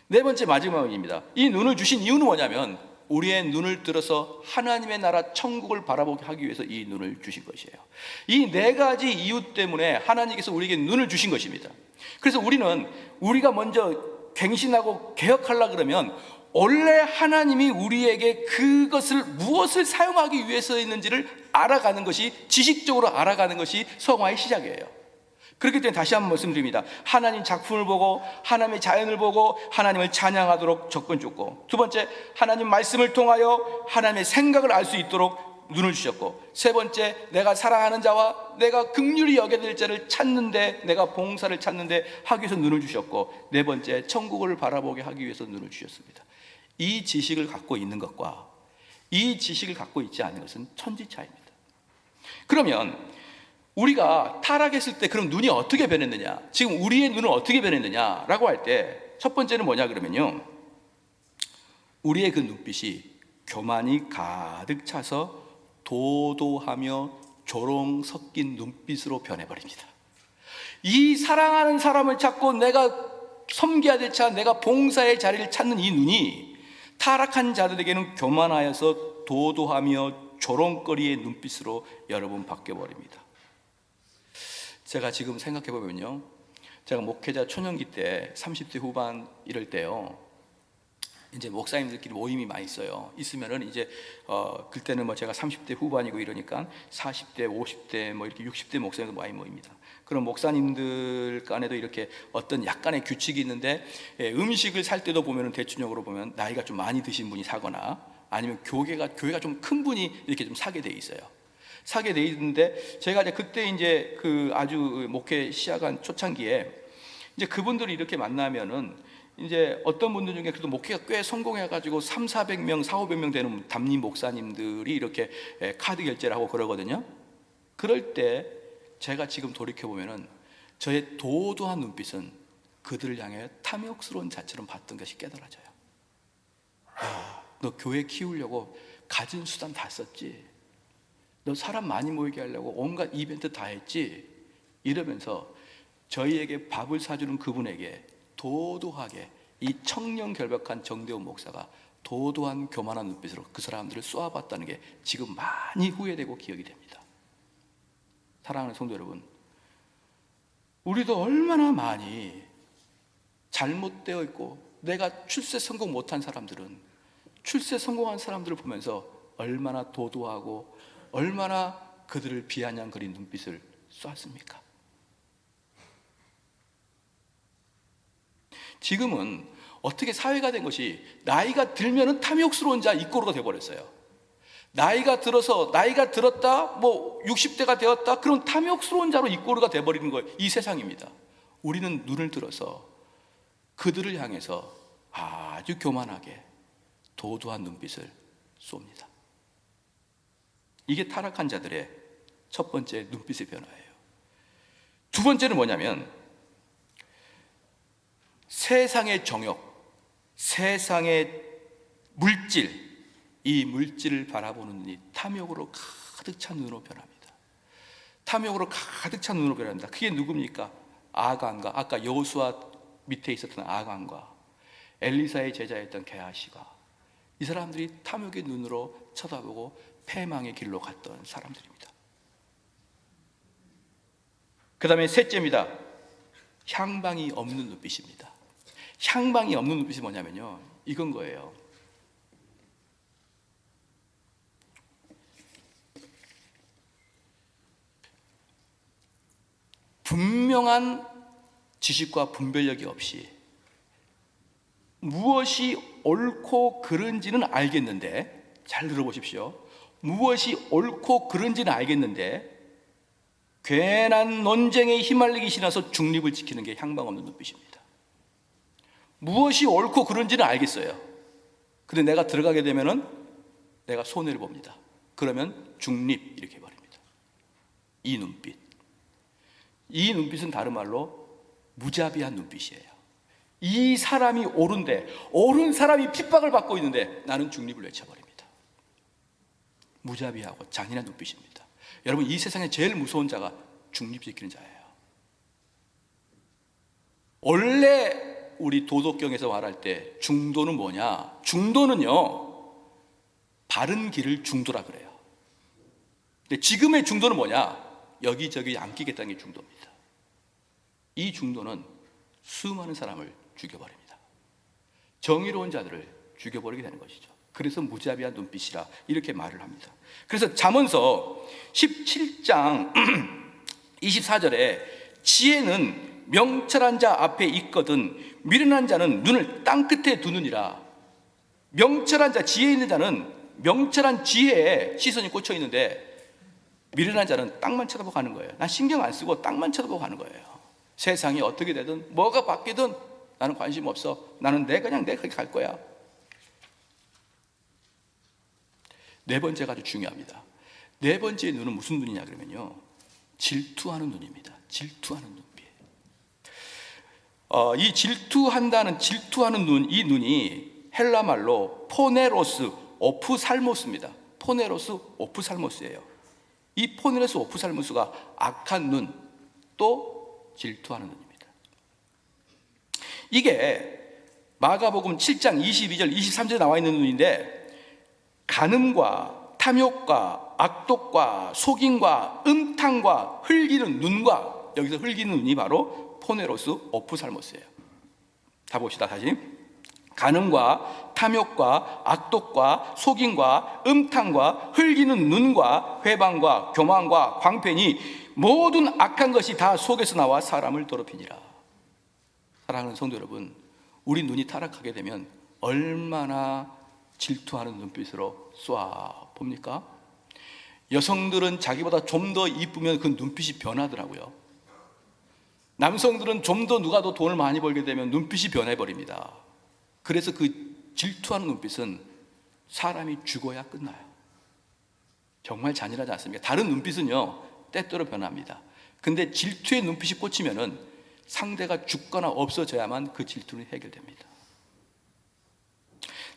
네 번째 마지막입니다. 이 눈을 주신 이유는 뭐냐면 우리의 눈을 들어서 하나님의 나라 천국을 바라보게 하기 위해서 이 눈을 주신 것이에요. 이 네 가지 이유 때문에 하나님께서 우리에게 눈을 주신 것입니다. 그래서 우리가 먼저 갱신하고 개혁하려고 그러면 원래 하나님이 우리에게 그것을 무엇을 사용하기 위해서였는지를 알아가는 것이, 지식적으로 알아가는 것이 성화의 시작이에요. 그렇기 때문에 다시 한번 말씀드립니다. 하나님 작품을 보고 하나님의 자연을 보고 하나님을 찬양하도록 접근 줬고, 두 번째, 하나님 말씀을 통하여 하나님의 생각을 알 수 있도록 눈을 주셨고, 세 번째, 내가 사랑하는 자와 내가 긍휼히 여겨야 될 자를 찾는데, 내가 봉사를 찾는데 하기 위해서 눈을 주셨고, 네 번째, 천국을 바라보게 하기 위해서 눈을 주셨습니다. 이 지식을 갖고 있는 것과 이 지식을 갖고 있지 않은 것은 천지 차이입니다. 그러면 우리가 타락했을 때 그럼 눈이 어떻게 변했느냐, 지금 우리의 눈은 어떻게 변했느냐라고 할 때 첫 번째는 뭐냐 그러면요, 우리의 그 눈빛이 교만이 가득 차서 도도하며 조롱 섞인 눈빛으로 변해버립니다. 이 사랑하는 사람을 찾고 내가 섬겨야 될 자, 내가 봉사의 자리를 찾는 이 눈이 타락한 자들에게는 교만하여서 도도하며 조롱거리의 눈빛으로 여러분 바뀌어버립니다. 제가 지금 생각해보면요, 제가 목회자 초년기 때 30대 후반 이럴 때요, 이제 목사님들끼리 모임이 많이 있어요. 있으면은 이제 그때는 뭐 제가 30대 후반이고 이러니까 40대, 50대, 뭐 이렇게 60대 목사님도 많이 모입니다. 그럼 목사님들 간에도 이렇게 어떤 약간의 규칙이 있는데, 음식을 살 때도 보면은 대충적으로 보면 나이가 좀 많이 드신 분이 사거나 아니면 교회가 좀 큰 분이 이렇게 좀 사게 돼 있어요. 사게 돼 있는데, 제가 이제 그때 이제 그 아주 목회 시작한 초창기에 이제 그분들이 이렇게 만나면은 이제 어떤 분들 중에 그래도 목회가 꽤 성공해가지고 300~400명, 400~500명 되는 담임 목사님들이 이렇게 카드 결제를 하고 그러거든요. 그럴 때 제가 지금 돌이켜보면은 저의 도도한 눈빛은 그들을 향해 탐욕스러운 자처럼 봤던 것이 깨달아져요. 너 교회 키우려고 가진 수단 다 썼지? 너 사람 많이 모이게 하려고 온갖 이벤트 다 했지? 이러면서 저희에게 밥을 사주는 그분에게 도도하게, 이 청렴결백한 정대훈 목사가 도도한 교만한 눈빛으로 그 사람들을 쏘아봤다는 게 지금 많이 후회되고 기억이 됩니다. 사랑하는 성도 여러분, 우리도 얼마나 많이 잘못되어 있고, 내가 출세 성공 못한 사람들은 출세 성공한 사람들을 보면서 얼마나 도도하고 얼마나 그들을 비아냥거린 눈빛을 쏘았습니까? 지금은 어떻게 사회가 된 것이, 나이가 들면은 탐욕스러운 자 이꼬르가 되어버렸어요. 나이가 들었다, 뭐 60대가 되었다, 그럼 탐욕스러운 자로 이꼬르가 되어버리는 거예요. 이 세상입니다. 우리는 눈을 들어서 그들을 향해서 아주 교만하게 도도한 눈빛을 쏩니다. 이게 타락한 자들의 첫 번째 눈빛의 변화예요. 두 번째는 뭐냐면, 세상의 정욕, 세상의 물질, 이 물질을 바라보는 눈이 탐욕으로 가득 찬 눈으로 변합니다. 탐욕으로 가득 찬 눈으로 변합니다. 그게 누굽니까? 아간과, 아까 여호수아 밑에 있었던 아간과 엘리사의 제자였던 게하시가, 이 사람들이 탐욕의 눈으로 쳐다보고 패망의 길로 갔던 사람들입니다. 그 다음에 셋째입니다. 향방이 없는 눈빛입니다. 향방이 없는 눈빛이 뭐냐면요, 이건 거예요. 분명한 지식과 분별력이 없이 무엇이 옳고 그른지는 알겠는데, 잘 들어보십시오. 무엇이 옳고 그른지는 알겠는데 괜한 논쟁에 휘말리기 싫어서 중립을 지키는 게 향방 없는 눈빛입니다. 무엇이 옳고 그른지는 알겠어요. 근데 내가 들어가게 되면은 내가 손해를 봅니다. 그러면 중립 이렇게 해버립니다. 이 눈빛, 이 눈빛은 다른 말로 무자비한 눈빛이에요. 이 사람이 옳은데, 옳은 사람이 핍박을 받고 있는데 나는 중립을 외쳐버립니다. 무자비하고 잔인한 눈빛입니다. 여러분, 이 세상에 제일 무서운 자가 중립지키는 자예요. 원래 우리 도덕경에서 말할 때 중도는 뭐냐? 중도는요, 바른 길을 중도라 그래요. 근데 지금의 중도는 뭐냐? 여기저기 안 끼겠다는 게 중도입니다. 이 중도는 수많은 사람을 죽여버립니다. 정의로운 자들을 죽여버리게 되는 것이죠. 그래서 무자비한 눈빛이라 이렇게 말을 합니다. 그래서 잠언서 17장 24절에 지혜는 명철한 자 앞에 있거든 미련한 자는 눈을 땅끝에 두느니라. 명철한 자, 지혜 있는 자는 명철한 지혜에 시선이 꽂혀 있는데 미련한 자는 땅만 쳐다보고 가는 거예요. 난 신경 안 쓰고 땅만 쳐다보고 가는 거예요. 세상이 어떻게 되든 뭐가 바뀌든 나는 관심 없어. 나는 그냥 내 거기 갈 거야. 네 번째가 아주 중요합니다. 네 번째 눈은 무슨 눈이냐 그러면요, 질투하는 눈입니다. 질투하는 눈빛. 이 질투하는 눈, 이 눈이 헬라 말로 포네로스 오프살모스입니다. 포네로스 오프살모스예요. 이 포네로스 오프살모스가 악한 눈, 또 질투하는 눈입니다. 이게 마가복음 7장 22절 23절에 나와 있는 눈인데, 간음과 탐욕과 악독과 속임과 음탕과 흘기는 눈과, 여기서 흘기는 눈이 바로 포네로스 오프살모스예요. 다 봅시다. 다시. 간음과 탐욕과 악독과 속임과 음탕과 흘기는 눈과 회방과 교만과 광팬이 모든 악한 것이 다 속에서 나와 사람을 더럽히니라. 사랑하는 성도 여러분, 우리 눈이 타락하게 되면 얼마나 질투하는 눈빛으로 쏴 봅니까? 여성들은 자기보다 좀 더 이쁘면 그 눈빛이 변하더라고요. 남성들은 좀 더 누가 더 돈을 많이 벌게 되면 눈빛이 변해버립니다. 그래서 그 질투하는 눈빛은 사람이 죽어야 끝나요. 정말 잔인하지 않습니까? 다른 눈빛은요, 때때로 변합니다. 근데 질투의 눈빛이 꽂히면은 상대가 죽거나 없어져야만 그 질투는 해결됩니다.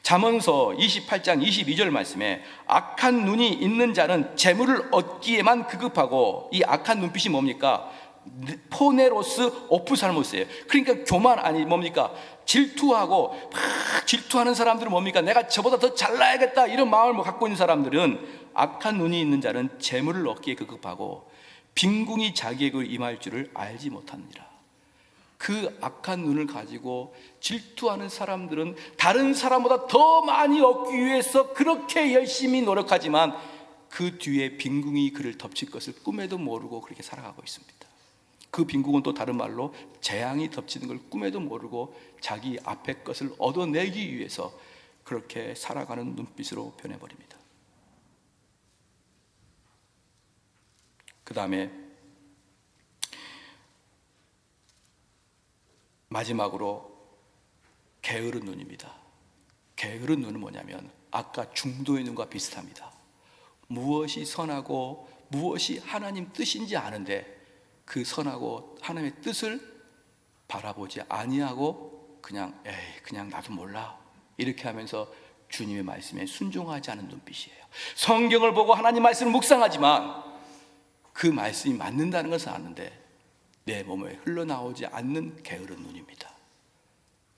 잠언서 28장 22절 말씀에 악한 눈이 있는 자는 재물을 얻기에만 급급하고, 이 악한 눈빛이 뭡니까? 포네로스 오프살모스예요. 그러니까 교만, 아니 뭡니까? 질투하고 막 질투하는 사람들은 뭡니까? 내가 저보다 더 잘나야겠다 이런 마음을 갖고 있는 사람들은, 악한 눈이 있는 자는 재물을 얻기에 급급하고 빈궁이 자기에게 임할 줄을 알지 못하느니라. 그 악한 눈을 가지고 질투하는 사람들은 다른 사람보다 더 많이 얻기 위해서 그렇게 열심히 노력하지만 그 뒤에 빈궁이 그를 덮칠 것을 꿈에도 모르고 그렇게 살아가고 있습니다. 그 빈궁은 또 다른 말로 재앙이 덮치는 걸 꿈에도 모르고 자기 앞의 것을 얻어내기 위해서 그렇게 살아가는 눈빛으로 변해버립니다. 그 다음에 마지막으로 게으른 눈입니다. 게으른 눈은 뭐냐면 아까 중도의 눈과 비슷합니다. 무엇이 선하고 무엇이 하나님 뜻인지 아는데 그 선하고 하나님의 뜻을 바라보지 아니하고 그냥 나도 몰라 이렇게 하면서 주님의 말씀에 순종하지 않은 눈빛이에요. 성경을 보고 하나님 말씀을 묵상하지만 그 말씀이 맞는다는 것을 아는데 내 몸에 흘러나오지 않는 게으른 눈입니다.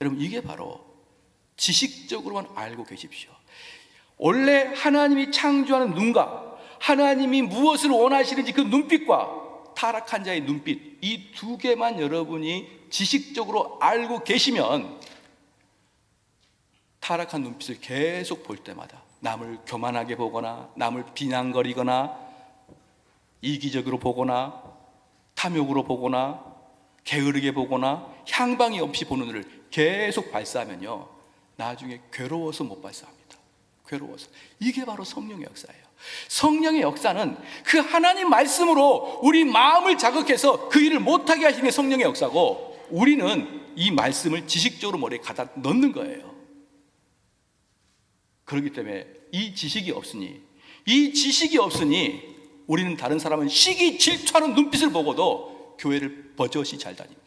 여러분, 이게 바로 지식적으로만 알고 계십시오. 원래 하나님이 창조하는 눈과 하나님이 무엇을 원하시는지 그 눈빛과 타락한 자의 눈빛, 이 두 개만 여러분이 지식적으로 알고 계시면 타락한 눈빛을 계속 볼 때마다 남을 교만하게 보거나 남을 비난거리거나 이기적으로 보거나 탐욕으로 보거나 게으르게 보거나 향방이 없이 보는 눈을 계속 발사하면요, 나중에 괴로워서 못 발사합니다. 괴로워서. 이게 바로 성령의 역사예요. 성령의 역사는 그 하나님 말씀으로 우리 마음을 자극해서 그 일을 못하게 하시는 게 성령의 역사고, 우리는 이 말씀을 지식적으로 머리에 갖다 넣는 거예요. 그렇기 때문에 이 지식이 없으니 우리는 다른 사람은 시기 질투하는 눈빛을 보고도 교회를 버젓이 잘 다닙니다.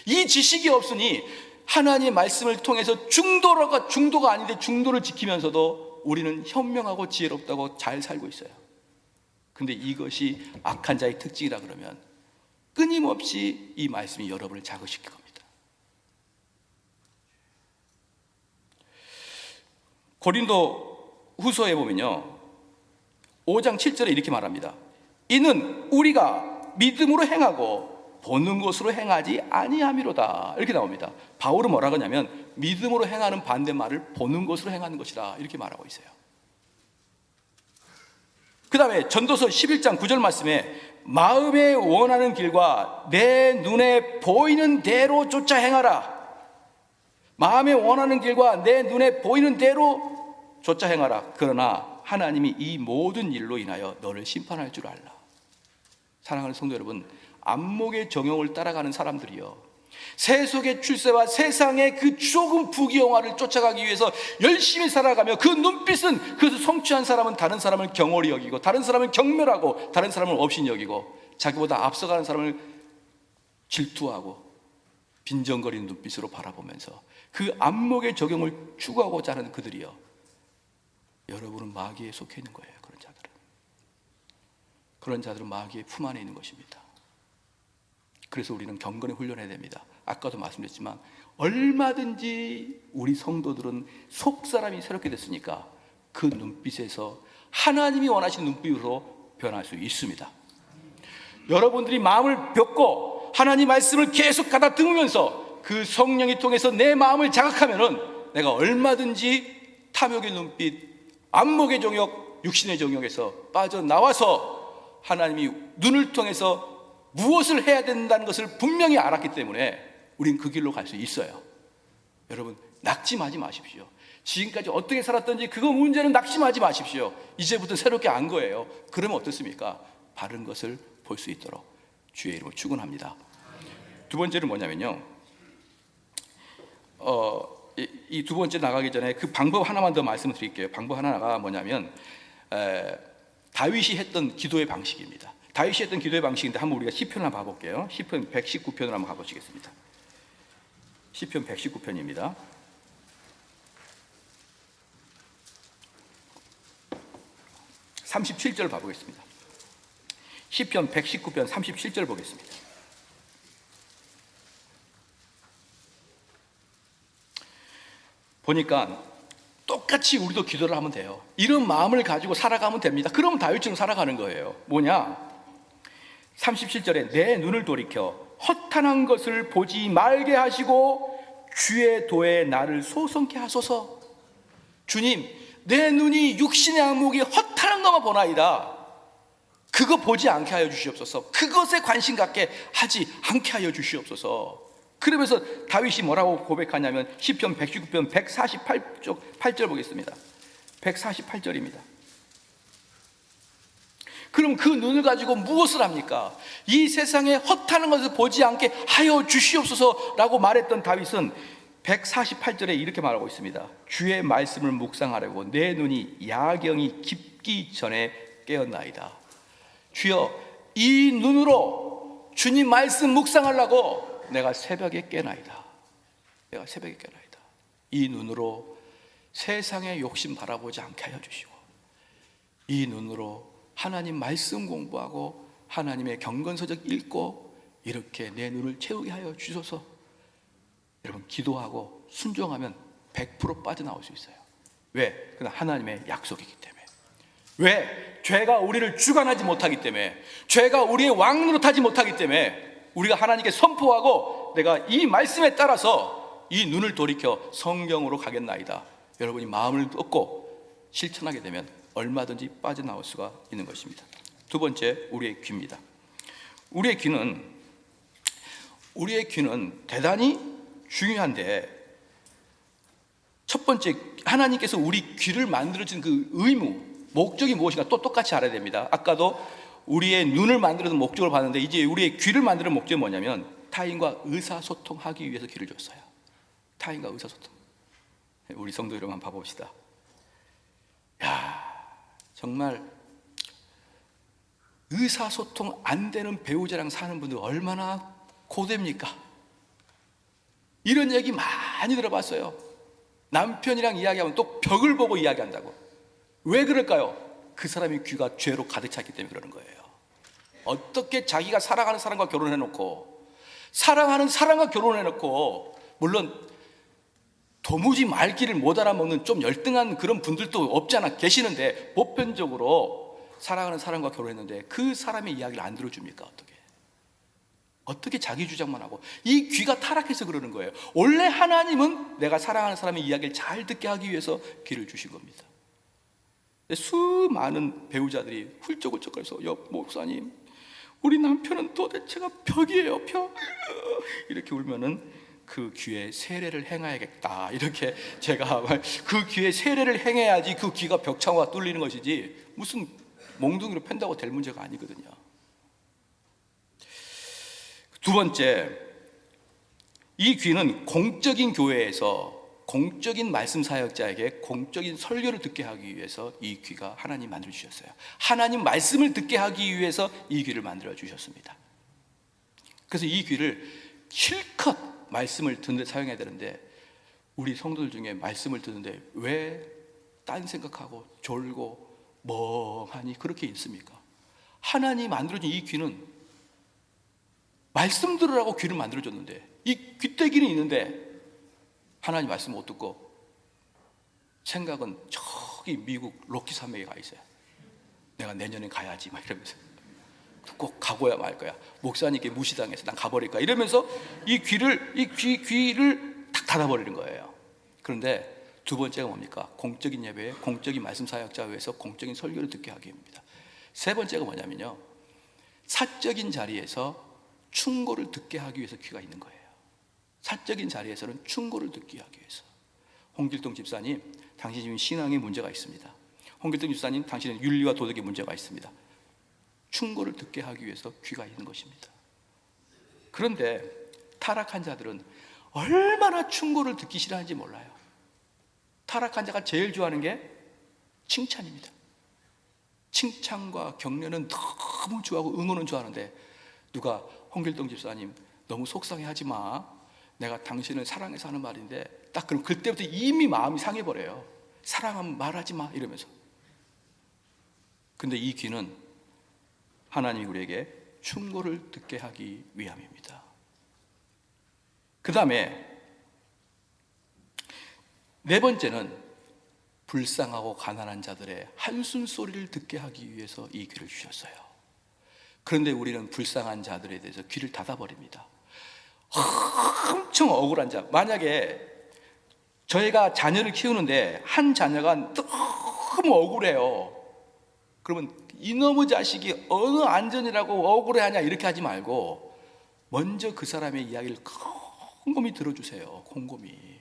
이 지식이 없으니 하나님의 말씀을 통해서 중도가 아닌데 중도를 지키면서도 우리는 현명하고 지혜롭다고 잘 살고 있어요. 근데 이것이 악한 자의 특징이라 그러면 끊임없이 이 말씀이 여러분을 자극시킬 겁니다. 고린도 후서에 보면요, 5장 7절에 이렇게 말합니다. 이는 우리가 믿음으로 행하고 보는 것으로 행하지 아니함이로다. 이렇게 나옵니다. 바울은 뭐라고 하냐면 믿음으로 행하는 반대말을 보는 것으로 행하는 것이다, 이렇게 말하고 있어요. 그 다음에 전도서 11장 9절 말씀에 마음에 원하는 길과 내 눈에 보이는 대로 쫓아 행하라. 마음에 원하는 길과 내 눈에 보이는 대로 쫓아 행하라. 그러나 하나님이 이 모든 일로 인하여 너를 심판할 줄 알라. 사랑하는 성도 여러분, 안목의 정욕을 따라가는 사람들이요, 세속의 출세와 세상의 그 조금 부귀영화를 쫓아가기 위해서 열심히 살아가며 그 눈빛은, 그것을 성취한 사람은 다른 사람을 경홀히 여기고, 다른 사람을 경멸하고, 다른 사람을 업신 여기고, 자기보다 앞서가는 사람을 질투하고 빈정거리는 눈빛으로 바라보면서 그 안목의 적용을 추구하고자 하는 그들이요, 여러분은 마귀에 속해 있는 거예요. 그런 자들은 마귀의 품 안에 있는 것입니다. 그래서 우리는 경건히 훈련해야 됩니다. 아까도 말씀드렸지만 얼마든지 우리 성도들은 속사람이 새롭게 됐으니까 그 눈빛에서 하나님이 원하시는 눈빛으로 변할 수 있습니다. 여러분들이 마음을 벽고 하나님 말씀을 계속 가다듬으면서 그 성령이 통해서 내 마음을 자극하면은 내가 얼마든지 탐욕의 눈빛, 안목의 정욕, 육신의 정욕에서 빠져나와서 하나님이 눈을 통해서 무엇을 해야 된다는 것을 분명히 알았기 때문에 우린 그 길로 갈 수 있어요. 여러분, 낙심하지 마십시오. 지금까지 어떻게 살았던지 그거 문제는 낙심하지 마십시오. 이제부터 새롭게 안 거예요. 그러면 어떻습니까? 바른 것을 볼 수 있도록 주의 이름으로 축원합니다. 두 번째는 뭐냐면요, 이 두 번째 나가기 전에 그 방법 하나만 더 말씀을 드릴게요. 방법 하나가 뭐냐면 다윗이 했던 기도의 방식입니다. 다윗이 했던 기도의 방식인데 한번 우리가 시편을 한번 봐볼게요. 시편 119편을 한번 가보시겠습니다. 시편 119편입니다. (37절) 봐보겠습니다. 시편 119편 37절 보겠습니다. 보니까 똑같이 우리도 기도를 하면 돼요. 이런 마음을 가지고 살아가면 됩니다. 그러면 다윗처럼 살아가는 거예요. 뭐냐? 37절에 내 눈을 돌이켜 허탄한 것을 보지 말게 하시고 주의 도에 나를 소성케 하소서. 주님, 내 눈이 육신의 안목이 허탄한 것만 보나이다. 그거 보지 않게 하여 주시옵소서. 그것에 관심 갖게 하지 않게 하여 주시옵소서. 그러면서 다윗이 뭐라고 고백하냐면 시편 119편 148절 보겠습니다. 148절입니다. 그럼 그 눈을 가지고 무엇을 합니까? 이 세상에 허탄한 것을 보지 않게 하여 주시옵소서라고 말했던 다윗은 148절에 이렇게 말하고 있습니다. 주의 말씀을 묵상하려고 내 눈이 야경이 깊기 전에 깨었나이다. 주여, 이 눈으로 주님 말씀 묵상하려고 내가 새벽에 깨나이다. 내가 새벽에 깨나이다. 이 눈으로 세상의 욕심 바라보지 않게 하여 주시고, 이 눈으로 하나님 말씀 공부하고 하나님의 경건서적 읽고 이렇게 내 눈을 채우게 하여 주소서. 여러분, 기도하고 순종하면 100% 빠져나올 수 있어요. 왜? 그건 하나님의 약속이기 때문에. 왜? 죄가 우리를 주관하지 못하기 때문에, 죄가 우리의 왕노릇하지 못하기 때문에 우리가 하나님께 선포하고 내가 이 말씀에 따라서 이 눈을 돌이켜 성경으로 가겠나이다. 여러분이 마음을 얻고 실천하게 되면 얼마든지 빠져나올 수가 있는 것입니다. 두 번째, 우리의 귀입니다. 우리의 귀는 대단히 중요한데, 첫 번째, 하나님께서 우리 귀를 만들어준 그 의무, 목적이 무엇인가 또 똑같이 알아야 됩니다. 아까도 우리의 눈을 만드는 목적을 봤는데, 이제 우리의 귀를 만드는 목적이 뭐냐면 타인과 의사소통하기 위해서 귀를 줬어요. 타인과 의사소통. 우리 성도 여러분 한번 봐봅시다. 정말 의사소통 안 되는 배우자랑 사는 분들 얼마나 고됩니까? 이런 얘기 많이 들어봤어요. 남편이랑 이야기하면 또 벽을 보고 이야기한다고. 왜 그럴까요? 그 사람의 귀가 죄로 가득 찼기 때문에 그러는 거예요. 어떻게 자기가 사랑하는 사람과 결혼해놓고, 사랑하는 사람과 결혼해놓고, 물론 도무지 말귀를 못 알아먹는 좀 열등한 그런 분들도 없지 않아 계시는데, 보편적으로 사랑하는 사람과 결혼했는데 그 사람의 이야기를 안 들어줍니까? 어떻게 자기 주장만 하고. 이 귀가 타락해서 그러는 거예요. 원래 하나님은 내가 사랑하는 사람의 이야기를 잘 듣게 하기 위해서 귀를 주신 겁니다. 수많은 배우자들이 훌쩍훌쩍거려서, 목사님, 우리 남편은 도대체가 벽이에요, 벽. 이렇게 울면은 그 귀에 세례를 행해야겠다, 이렇게 제가 그 귀에 세례를 행해야지 그 귀가 벽창호가 뚫리는 것이지 무슨 몽둥이로 팬다고 될 문제가 아니거든요. 두 번째, 이 귀는 공적인 교회에서 공적인 말씀 사역자에게 공적인 설교를 듣게 하기 위해서 이 귀가 하나님 만들어 주셨어요. 하나님 말씀을 듣게 하기 위해서 이 귀를 만들어 주셨습니다. 그래서 이 귀를 실컷 말씀을 듣는데 사용해야 되는데, 우리 성도들 중에 말씀을 듣는데 왜 딴 생각하고 졸고 멍하니 그렇게 있습니까? 하나님이 만들어준 이 귀는 말씀 들으라고 귀를 만들어줬는데, 이 귀때기는 있는데 하나님 말씀 못 듣고 생각은 저기 미국 로키 산맥에 가 있어요. 내가 내년에 가야지 막 이러면서, 꼭 가고야 말 거야. 목사님께 무시당해서 난 가버릴 거야 이러면서 이 귀를 탁 닫아버리는 거예요. 그런데 두 번째가 뭡니까? 공적인 예배에 공적인 말씀 사역자 위해서 공적인 설교를 듣게 하기 위함입니다. 세 번째가 뭐냐면요, 사적인 자리에서 충고를 듣게 하기 위해서 귀가 있는 거예요. 사적인 자리에서는 충고를 듣게 하기 위해서. 홍길동 집사님, 당신은 신앙에 문제가 있습니다. 홍길동 집사님, 당신은 윤리와 도덕에 문제가 있습니다. 충고를 듣게 하기 위해서 귀가 있는 것입니다. 그런데 타락한 자들은 얼마나 충고를 듣기 싫어하는지 몰라요. 타락한 자가 제일 좋아하는 게 칭찬입니다. 칭찬과 격려는 너무 좋아하고 응원은 좋아하는데, 누가 홍길동 집사님 너무 속상해하지 마, 내가 당신을 사랑해서 하는 말인데, 딱 그럼 그때부터 이미 마음이 상해버려요. 사랑하면 말하지 마 이러면서. 근데 이 귀는 하나님이 우리에게 충고를 듣게 하기 위함입니다. 그 다음에 네 번째는 불쌍하고 가난한 자들의 한숨 소리를 듣게 하기 위해서 이 귀를 주셨어요. 그런데 우리는 불쌍한 자들에 대해서 귀를 닫아버립니다. 엄청 억울한 자, 만약에 저희가 자녀를 키우는데 한 자녀가 너무 억울해요. 그러면 이놈의 자식이 어느 안전이라고 억울해하냐 이렇게 하지 말고 먼저 그 사람의 이야기를 곰곰이 들어주세요. 곰곰이.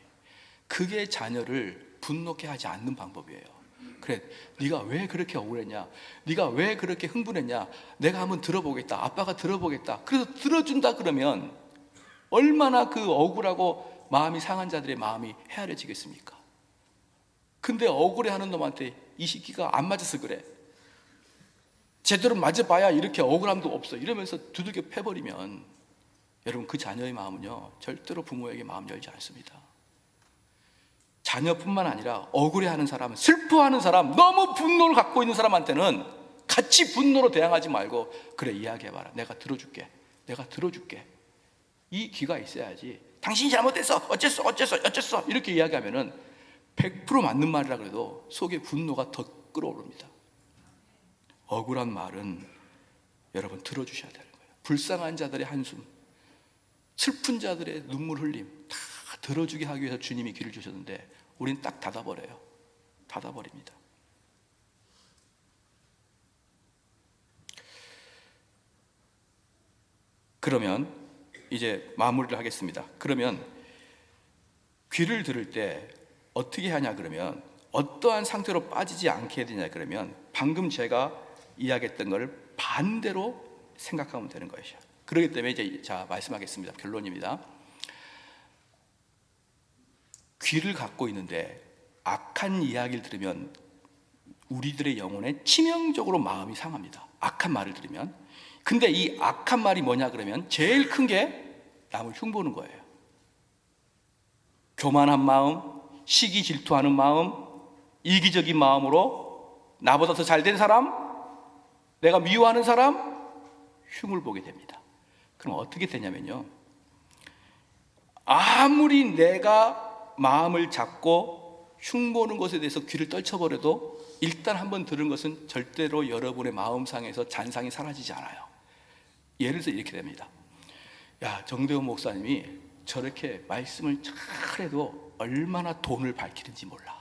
그게 자녀를 분노케 하지 않는 방법이에요. 그래, 네가 왜 그렇게 억울했냐, 네가 왜 그렇게 흥분했냐, 내가 한번 들어보겠다, 아빠가 들어보겠다. 그래서 들어준다 그러면 얼마나 그 억울하고 마음이 상한 자들의 마음이 헤아려지겠습니까? 근데 억울해하는 놈한테 이 시기가 안 맞아서 그래, 제대로 맞아봐야 이렇게 억울함도 없어 이러면서 두들겨 패버리면, 여러분 그 자녀의 마음은요 절대로 부모에게 마음 열지 않습니다. 자녀뿐만 아니라 억울해하는 사람, 슬퍼하는 사람, 너무 분노를 갖고 있는 사람한테는 같이 분노로 대항하지 말고, 그래 이야기해봐라, 내가 들어줄게, 내가 들어줄게. 이 귀가 있어야지. 당신이 잘못했어, 어쨌어 이렇게 이야기하면은 100% 맞는 말이라 그래도 속에 분노가 더 끓어오릅니다. 억울한 말은 여러분 들어주셔야 되는 거예요. 불쌍한 자들의 한숨, 슬픈 자들의 눈물 흘림 다 들어주게 하기 위해서 주님이 귀를 주셨는데 우린 딱 닫아버려요. 닫아버립니다. 그러면 이제 마무리를 하겠습니다. 그러면 귀를 들을 때 어떻게 하냐, 그러면 어떠한 상태로 빠지지 않게 해야 되냐, 그러면 방금 제가 이야기했던 것을 반대로 생각하면 되는 것이죠. 그렇기 때문에 이제 자 말씀하겠습니다. 결론입니다. 귀를 갖고 있는데 악한 이야기를 들으면 우리들의 영혼에 치명적으로 마음이 상합니다. 악한 말을 들으면. 근데 이 악한 말이 뭐냐 그러면 제일 큰 게 남을 흉보는 거예요. 교만한 마음, 시기 질투하는 마음, 이기적인 마음으로 나보다 더 잘된 사람, 내가 미워하는 사람 흉을 보게 됩니다. 그럼 어떻게 되냐면요, 아무리 내가 마음을 잡고 흉보는 것에 대해서 귀를 떨쳐버려도 일단 한번 들은 것은 절대로 여러분의 마음상에서 잔상이 사라지지 않아요. 예를 들어 이렇게 됩니다. 야, 정대원 목사님이 저렇게 말씀을 잘해도 얼마나 돈을 밝히는지 몰라.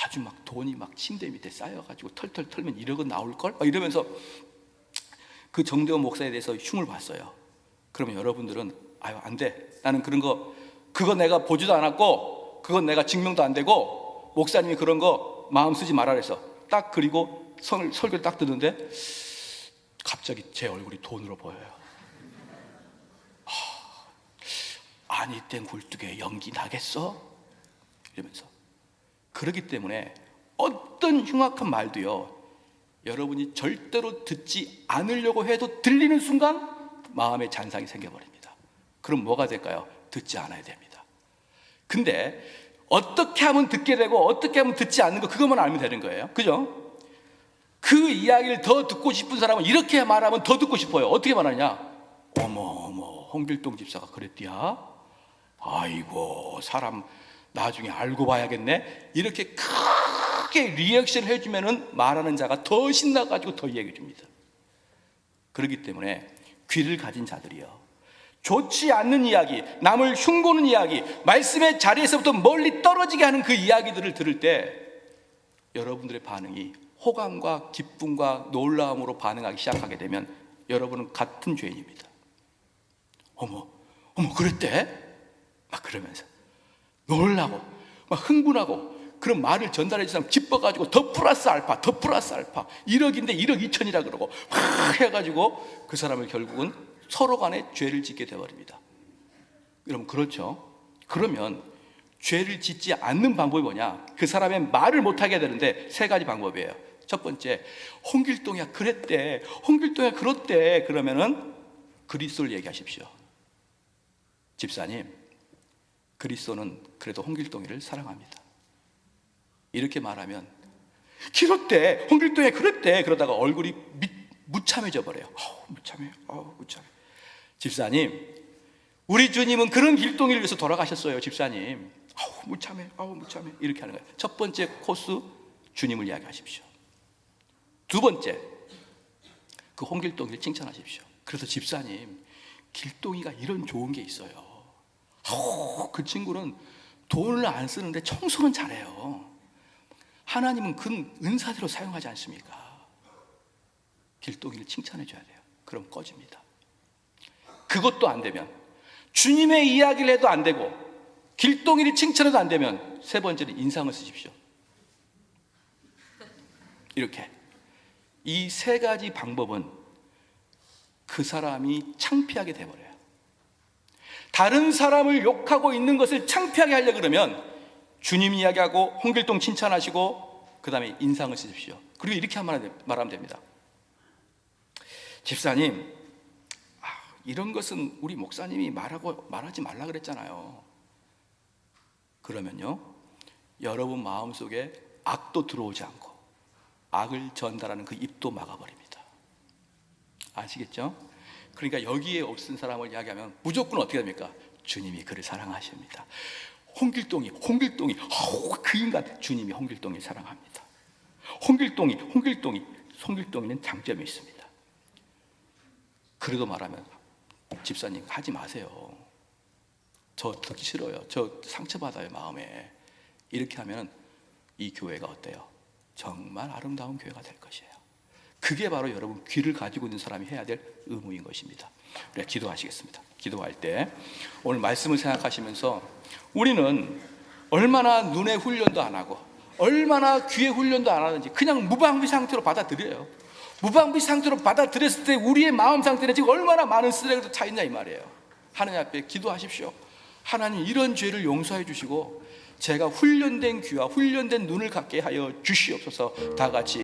아주 막 돈이 막 침대 밑에 쌓여가지고 털털 털면 1억은 나올걸? 이러면서 그 정대원 목사에 대해서 흉을 봤어요. 그러면 여러분들은 아유, 안 돼. 나는 그런 거, 그거 내가 보지도 않았고 그건 내가 증명도 안 되고 목사님이 그런 거 마음 쓰지 말아 그래서 딱, 그리고 설교를 딱 듣는데 갑자기 제 얼굴이 돈으로 보여요. 아니 땐 굴뚝에 연기 나겠어? 이러면서. 그렇기 때문에 어떤 흉악한 말도요, 여러분이 절대로 듣지 않으려고 해도 들리는 순간 마음에 잔상이 생겨버립니다. 그럼 뭐가 될까요? 듣지 않아야 됩니다. 근데 어떻게 하면 듣게 되고 어떻게 하면 듣지 않는 거, 그것만 알면 되는 거예요. 그죠? 그 이야기를 더 듣고 싶은 사람은 이렇게 말하면 더 듣고 싶어요. 어떻게 말하냐? 어머 홍길동 집사가 그랬디야? 아이고 사람 나중에 알고 봐야겠네. 이렇게 크게 리액션 해주면은 말하는 자가 더 신나가지고 더 얘기해 줍니다. 그렇기 때문에 귀를 가진 자들이요, 좋지 않는 이야기, 남을 흉보는 이야기, 말씀의 자리에서부터 멀리 떨어지게 하는 그 이야기들을 들을 때 여러분들의 반응이 호감과 기쁨과 놀라움으로 반응하기 시작하게 되면 여러분은 같은 죄인입니다. 어머 그랬대? 막 그러면서 놀라고 막 흥분하고, 그런 말을 전달해 주는 사람 기뻐가지고 더 플러스 알파 1억인데 1억 2천이라 그러고 막 해가지고 그 사람을 결국은 서로 간에 죄를 짓게 되어버립니다. 여러분, 그렇죠? 그러면 죄를 짓지 않는 방법이 뭐냐? 그 사람의 말을 못하게 되는데 세 가지 방법이에요. 첫 번째, 홍길동이야 그랬대, 홍길동이야 그렇대. 그러면은 그리스도를 얘기하십시오. 집사님, 그리스도는 그래도 홍길동이를 사랑합니다. 이렇게 말하면 그렇대, 홍길동이 그랬대. 그러다가 얼굴이 무참해져 버려요. 무참해. 집사님, 우리 주님은 그런 길동이를 위해서 돌아가셨어요. 집사님, 무참해. 이렇게 하는 거예요. 첫 번째 코스, 주님을 이야기하십시오. 두 번째, 그 홍길동이를 칭찬하십시오. 그래서 집사님, 길동이가 이런 좋은 게 있어요. 그 친구는 돈을 안 쓰는데 청소는 잘해요. 하나님은 그 은사대로 사용하지 않습니까? 길동이를 칭찬해 줘야 돼요. 그럼 꺼집니다. 그것도 안 되면, 주님의 이야기를 해도 안 되고 길동이를 칭찬해도 안 되면, 세 번째는 인상을 쓰십시오. 이렇게 이 세 가지 방법은 그 사람이 창피하게 돼버려요. 다른 사람을 욕하고 있는 것을 창피하게 하려고 그러면 주님 이야기하고 홍길동 칭찬하시고 그 다음에 인상을 쓰십시오. 그리고 이렇게 말하면 됩니다. 집사님, 이런 것은 우리 목사님이 말하지 말라 그랬잖아요. 그러면요, 여러분 마음속에 악도 들어오지 않고 악을 전달하는 그 입도 막아버립니다. 아시겠죠? 그러니까 여기에 없은 사람을 이야기하면 무조건 어떻게 됩니까? 주님이 그를 사랑하십니다. 홍길동이 그 인간, 주님이 홍길동이 사랑합니다. 홍길동이는 장점이 있습니다. 그래도 말하면, 집사님 하지 마세요. 저 듣기 싫어요. 저 상처받아요 마음에. 이렇게 하면 이 교회가 어때요? 정말 아름다운 교회가 될 것이에요. 그게 바로 여러분 귀를 가지고 있는 사람이 해야 될 의무인 것입니다. 우리가 기도하시겠습니다. 기도할 때 오늘 말씀을 생각하시면서 우리는 얼마나 눈의 훈련도 안 하고 얼마나 귀의 훈련도 안 하는지 그냥 무방비 상태로 받아들여요. 무방비 상태로 받아들였을 때 우리의 마음 상태는 지금 얼마나 많은 쓰레기도 차 있냐 이 말이에요. 하나님 앞에 기도하십시오. 하나님, 이런 죄를 용서해 주시고 제가 훈련된 귀와 훈련된 눈을 갖게 하여 주시옵소서. 다 같이